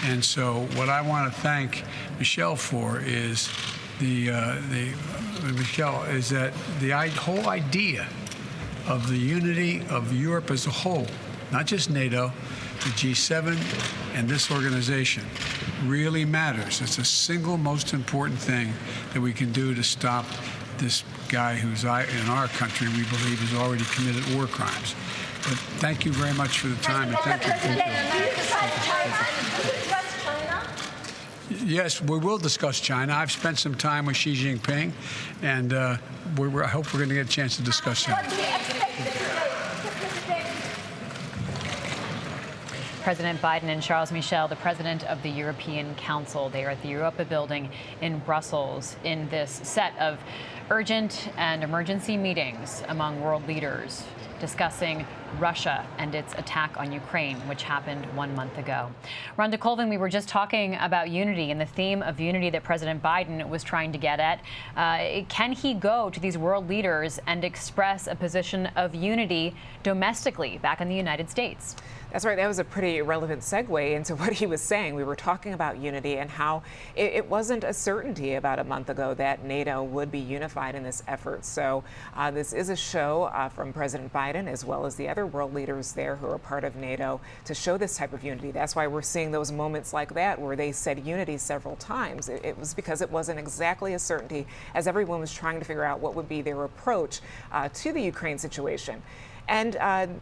And so what I want to thank Michelle for is that the whole idea of the unity of Europe as a whole, not just NATO, the G7 and this organization, really matters. It's the single most important thing that we can do to stop this guy who's in our country we believe has already committed war crimes. But thank you very much for the time. And thank you. Yes, we will discuss China. I've spent some time with Xi Jinping, and I hope we're going to get a chance to discuss China. President Biden and Charles Michel, the president of the European Council. They are at the Europa building in Brussels in this set of urgent and emergency meetings among world leaders discussing Russia and its attack on Ukraine, which happened 1 month ago. Rhonda Colvin, we were just talking about unity and the theme of unity that President Biden was trying to get at. Can he go to these world leaders and express a position of unity domestically back in the United States? That's right. That was a pretty relevant segue into what he was saying. We were talking about unity and how it wasn't a certainty about a month ago that NATO would be unified in this effort. So this is a show from President Biden as well as the other world leaders there who are part of NATO to show this type of unity. That's why we're seeing those moments like that where they said unity several times. It was because it wasn't exactly a certainty as everyone was trying to figure out what would be their approach to the Ukraine situation. And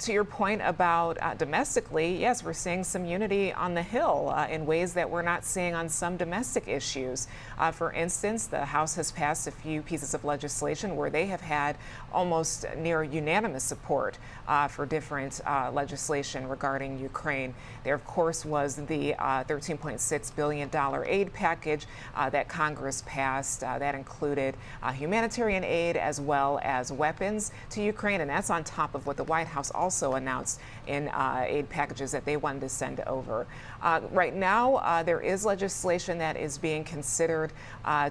to your point about domestically, yes, we're seeing some unity on the Hill in ways that we're not seeing on some domestic issues. For instance, the House has passed a few pieces of legislation where they have had almost near unanimous support for different legislation regarding Ukraine. There, of course, was the $13.6 billion aid package that Congress passed. That included humanitarian aid as well as weapons to Ukraine, and that's on top of what the White House also announced in aid packages that they wanted to send over. Right now, there is legislation that is being considered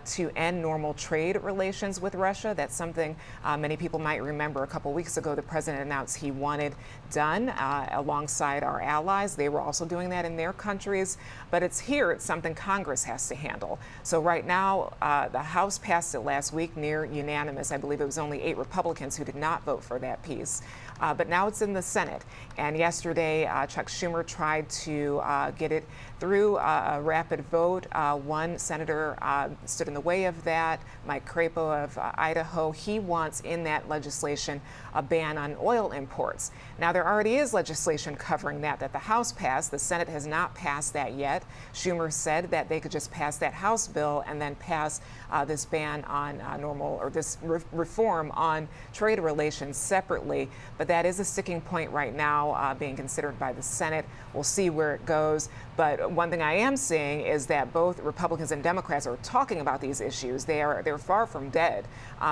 to end normal trade relations with Russia. That's something many people might remember a couple weeks ago the president announced he wanted done alongside our allies. They were also doing that in their countries, but it's something Congress has to handle. So right now, the House passed it last week near unanimous. I believe it was only 8 Republicans who did not vote for that piece. But now it's in the Senate. And yesterday, Chuck Schumer tried to get it through a rapid vote. One senator stood in the way of that, Mike Crapo of Idaho. He wants in that legislation a ban on oil imports. Now, there already is legislation covering that the House passed. The Senate has not passed that yet. Schumer said that they could just pass that House bill and then pass this ban on this reform on trade relations separately. But that is a sticking point right now being considered by the Senate. We'll see where it goes. But one thing I am seeing is that both Republicans and Democrats are talking about these issues. They're far from dead.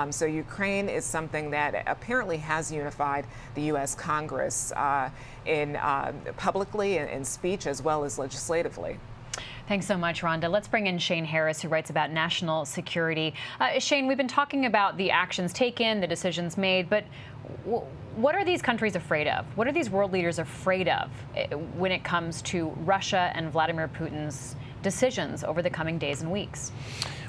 So Ukraine is something that apparently has unified the U.S. Congress publicly in speech as well as legislatively. Thanks so much, Rhonda. Let's bring in Shane Harris, who writes about national security. Shane, we've been talking about the actions taken, the decisions made, but what are these countries afraid of? What are these world leaders afraid of when it comes to Russia and Vladimir Putin's decisions over the coming days and weeks?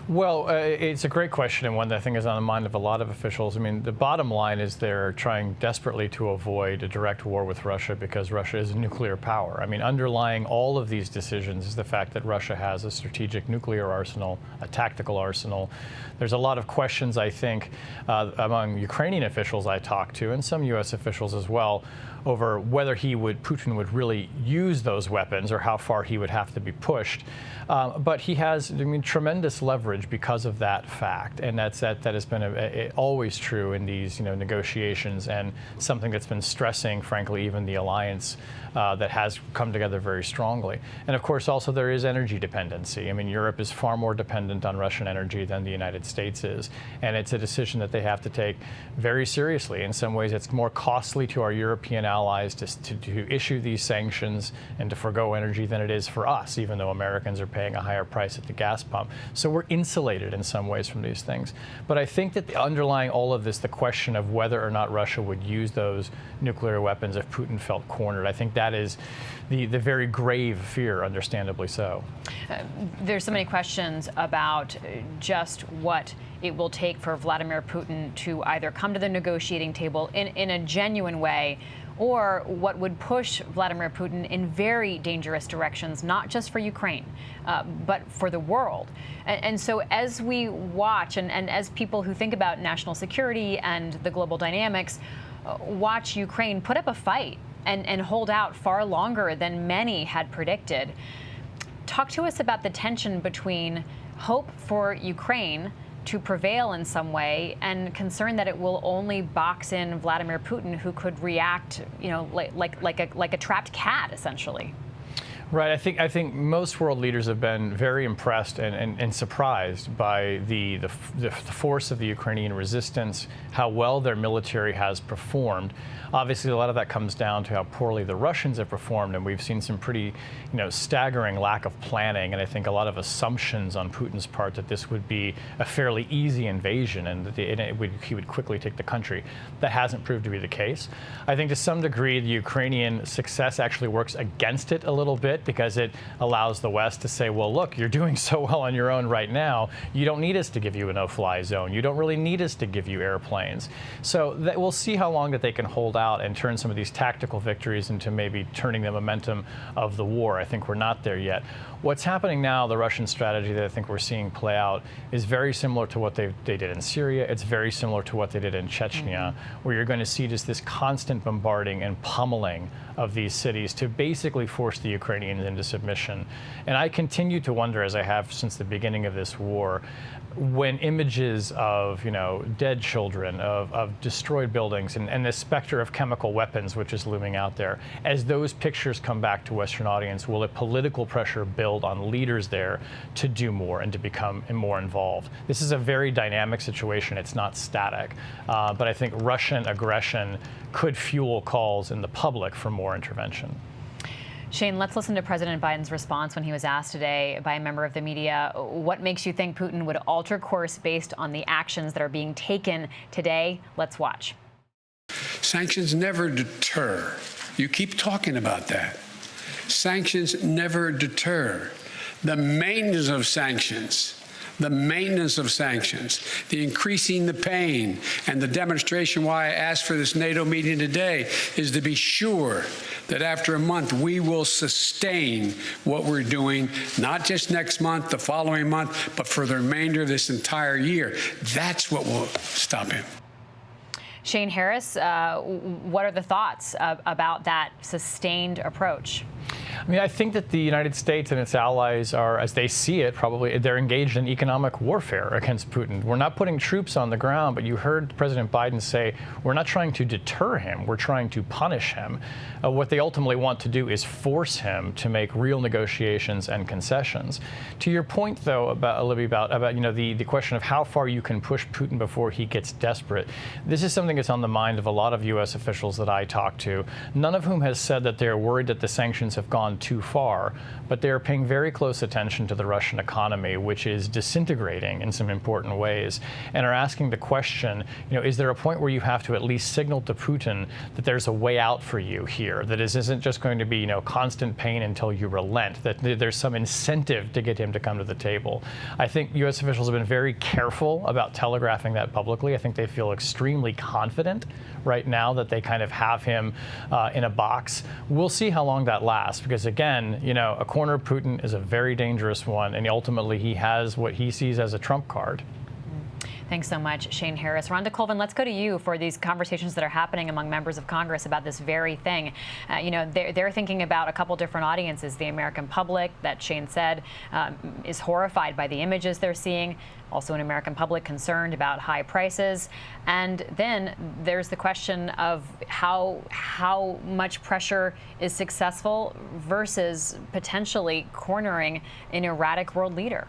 Well, it's a great question, and one that I think is on the mind of a lot of officials. I mean, the bottom line is they're trying desperately to avoid a direct war with Russia because Russia is a nuclear power. I mean, underlying all of these decisions is the fact that Russia has a strategic nuclear arsenal, a tactical arsenal. There's a lot of questions, I think, among Ukrainian officials I talked to, and some U.S. officials as well, over whether Putin would really use those weapons or how far he would have to be pushed. But he has, tremendous leverage because of that fact, and that has been always true in these, negotiations, and something that's been stressing, frankly, even the alliance that has come together very strongly. And of course, also there is energy dependency. I mean, Europe is far more dependent on Russian energy than the United States is, and it's a decision that they have to take very seriously. In some ways, it's more costly to our European allies to issue these sanctions and to forgo energy than it is for us, even though Americans are paying a higher price at the gas pump. So we're insulated in some ways from these things. But I think that underlying all of this, the question of whether or not Russia would use those nuclear weapons if Putin felt cornered, I think that is the very grave fear, understandably so. There's so many questions about just what it will take for Vladimir Putin to either come to the negotiating table in a genuine way, or what would push Vladimir Putin in very dangerous directions, not just for Ukraine, but for the world. And so as we watch, and as people who think about national security and the global dynamics, watch Ukraine put up a fight and hold out far longer than many had predicted. Talk to us about the tension between hope for Ukraine to prevail in some way and concern that it will only box in Vladimir Putin, who could react, like a trapped cat, essentially. Right. I think most world leaders have been very impressed and surprised by the force of the Ukrainian resistance, how well their military has performed. Obviously, a lot of that comes down to how poorly the Russians have performed, and we've seen some pretty, staggering lack of planning, and I think a lot of assumptions on Putin's part that this would be a fairly easy invasion and that he would quickly take the country. That hasn't proved to be the case. I think to some degree the Ukrainian success actually works against it a little bit, because it allows the West to say, well, look, you're doing so well on your own right now. You don't need us to give you a no-fly zone. You don't really need us to give you airplanes. So we'll see how long that they can hold out and turn some of these tactical victories into maybe turning the momentum of the war. I think we're not there yet. What's happening now, the Russian strategy that I think we're seeing play out, is very similar to what they did in Syria. It's very similar to what they did in Chechnya, where you're going to see just this constant bombarding and pummeling of these cities to basically force the Ukrainians into submission. And I continue to wonder, as I have since the beginning of this war, when images of, dead children, of destroyed buildings, and the specter of chemical weapons, which is looming out there, as those pictures come back to Western audience, will a political pressure build on leaders there to do more and to become more involved? This is a very dynamic situation. It's not static. But I think Russian aggression could fuel calls in the public for more intervention. Shane, let's listen to President Biden's response when he was asked today by a member of the media, what makes you think Putin would alter course based on the actions that are being taken today? Let's watch. Sanctions never deter. You keep talking about that. Sanctions never deter. The maintenance of sanctions, the increasing the pain, and the demonstration why I asked for this NATO meeting today is to be sure that after a month we will sustain what we're doing, not just next month, the following month, but for the remainder of this entire year. That's what will stop him. Shane Harris, what are the thoughts about that sustained approach? I mean, I think that the United States and its allies are, as they see it, probably they're engaged in economic warfare against Putin. We're not putting troops on the ground, but you heard President Biden say, we're not trying to deter him, we're trying to punish him. What they ultimately want to do is force him to make real negotiations and concessions. To your point, though, about Olivia, about the question of how far you can push Putin before he gets desperate, this is something that's on the mind of a lot of U.S. officials that I talk to, none of whom has said that they're worried that the sanctions have gone too far, but they're paying very close attention to the Russian economy, which is disintegrating in some important ways, and are asking the question, is there a point where you have to at least signal to Putin that there's a way out for you here, that it isn't just going to be, constant pain until you relent, that there's some incentive to get him to come to the table. I think U.S. officials have been very careful about telegraphing that publicly. I think they feel extremely confident right now that they kind of have him in a box. We'll see how long that lasts, because again, a corner of Putin is a very dangerous one, and ultimately he has what he sees as a trump card. Thanks so much, Shane Harris. Rhonda Colvin, let's go to you for these conversations that are happening among members of Congress about this very thing. They're thinking about a couple different audiences. The American public, that Shane said, is horrified by the images they're seeing. Also an American public concerned about high prices. And then there's the question of how much pressure is successful versus potentially cornering an erratic world leader.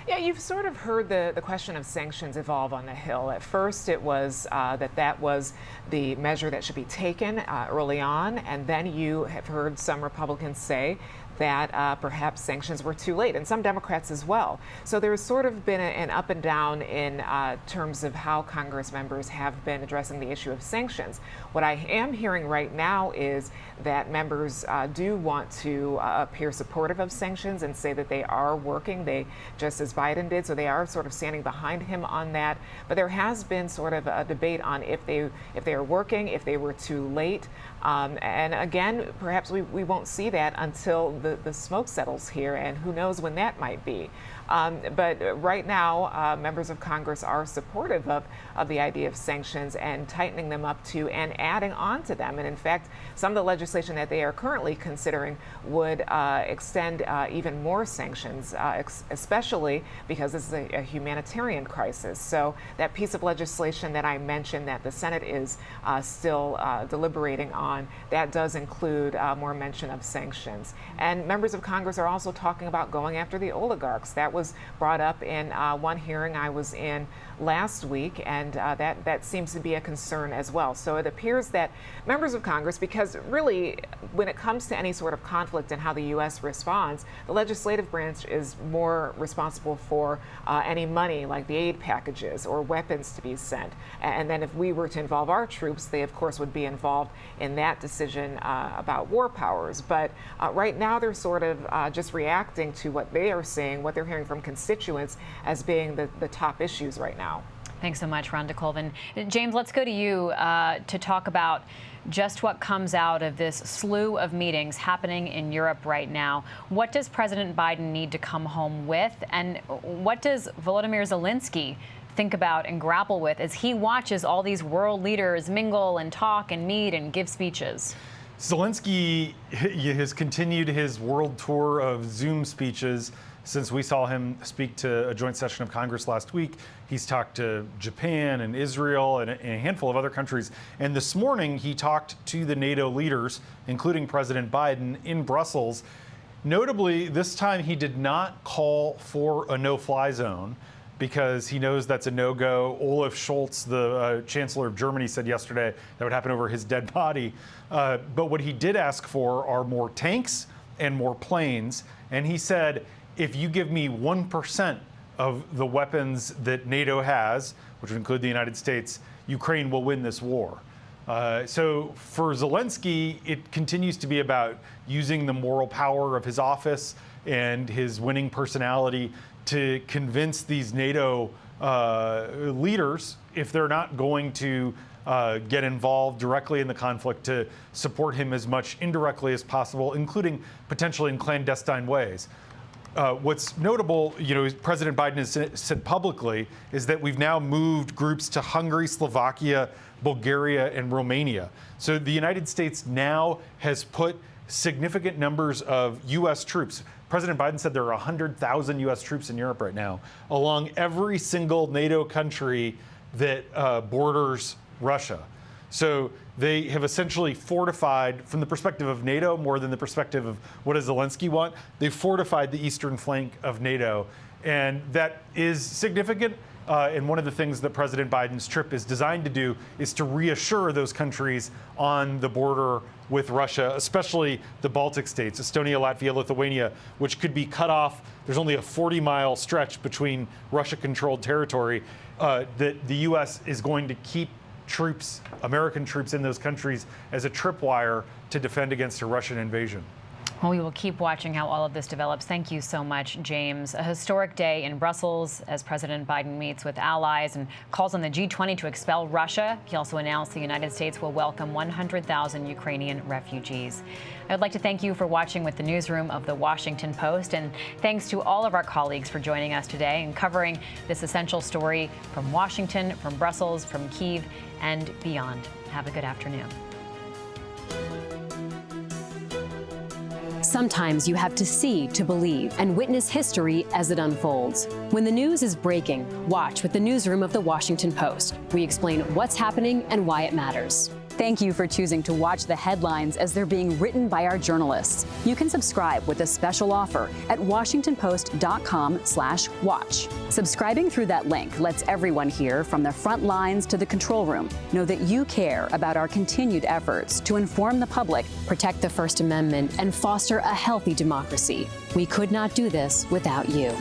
Yeah, you've sort of heard the question of sanctions evolve on the Hill. At first, it was that was the measure that should be taken early on, and then you have heard some Republicans say that perhaps sanctions were too late, and some Democrats as well. So there's sort of been an up and down in terms of how Congress members have been addressing the issue of sanctions. What I am hearing right now is that members do want to appear supportive of sanctions and say that they are working, just as Biden did, so they are sort of standing behind him on that. But there has been sort of a debate on if they are working, if they were too late. And again, perhaps we won't see that until the smoke settles here, and who knows when that might be. But right now, members of Congress are supportive of the idea of sanctions and tightening them up to and adding on to them. And in fact, some of the legislation that they are currently considering would extend even more sanctions, especially because this is a humanitarian crisis. So that piece of legislation that I mentioned that the Senate is still deliberating on, that does include more mention of sanctions. And members of Congress are also talking about going after the oligarchs. That was brought up in one hearing I was in last week, and that seems to be a concern as well. So it appears that members of Congress, because really when it comes to any sort of conflict and how the U.S. responds, the legislative branch is more responsible for any money like the aid packages or weapons to be sent. And then if we were to involve our troops, they of course would be involved in that decision about war powers. But right now they're sort of just reacting to what they are seeing, what they're hearing from constituents as being the top issues right now. Thanks so much, Rhonda Colvin. James, let's go to you to talk about just what comes out of this slew of meetings happening in Europe right now. What does President Biden need to come home with? And what does Volodymyr Zelensky think about and grapple with as he watches all these world leaders mingle and talk and meet and give speeches? Zelensky has continued his world tour of Zoom speeches since we saw him speak to a joint session of Congress last week. He's talked to Japan and Israel and a handful of other countries. And this morning, he talked to the NATO leaders, including President Biden, in Brussels. Notably, this time he did not call for a no-fly zone because he knows that's a no-go. Olaf Scholz, the Chancellor of Germany, said yesterday that would happen over his dead body. But what he did ask for are more tanks and more planes. And he said, if you give me 1% of the weapons that NATO has, which would include the United States, Ukraine will win this war. So for Zelensky, it continues to be about using the moral power of his office and his winning personality to convince these NATO leaders, if they're not going to get involved directly in the conflict, to support him as much indirectly as possible, including potentially in clandestine ways. What's notable, President Biden has said publicly, is that we've now moved groups to Hungary, Slovakia, Bulgaria, and Romania. So the United States now has put significant numbers of U.S. troops. President Biden said there are 100,000 U.S. troops in Europe right now, along every single NATO country that borders Russia. So they have essentially fortified, from the perspective of NATO more than the perspective of what does Zelensky want, they've fortified the eastern flank of NATO. And that is significant. And one of the things that President Biden's trip is designed to do is to reassure those countries on the border with Russia, especially the Baltic states, Estonia, Latvia, Lithuania, which could be cut off. There's only a 40-mile stretch between Russia-controlled territory that the U.S. is going to keep troops, American troops in those countries as a tripwire to defend against a Russian invasion. Well, we will keep watching how all of this develops. Thank you so much, James. A historic day in Brussels as President Biden meets with allies and calls on the G20 to expel Russia. He also announced the United States will welcome 100,000 Ukrainian refugees. I would like to thank you for watching with the newsroom of The Washington Post, and thanks to all of our colleagues for joining us today and covering this essential story from Washington, from Brussels, from Kyiv, and beyond. Have a good afternoon. Sometimes you have to see to believe and witness history as it unfolds. When the news is breaking, watch with the newsroom of The Washington Post. We explain what's happening and why it matters. Thank you for choosing to watch the headlines as they're being written by our journalists. You can subscribe with a special offer at washingtonpost.com/watch. Subscribing through that link lets everyone here, from the front lines to the control room, know that you care about our continued efforts to inform the public, protect the First Amendment, and foster a healthy democracy. We could not do this without you.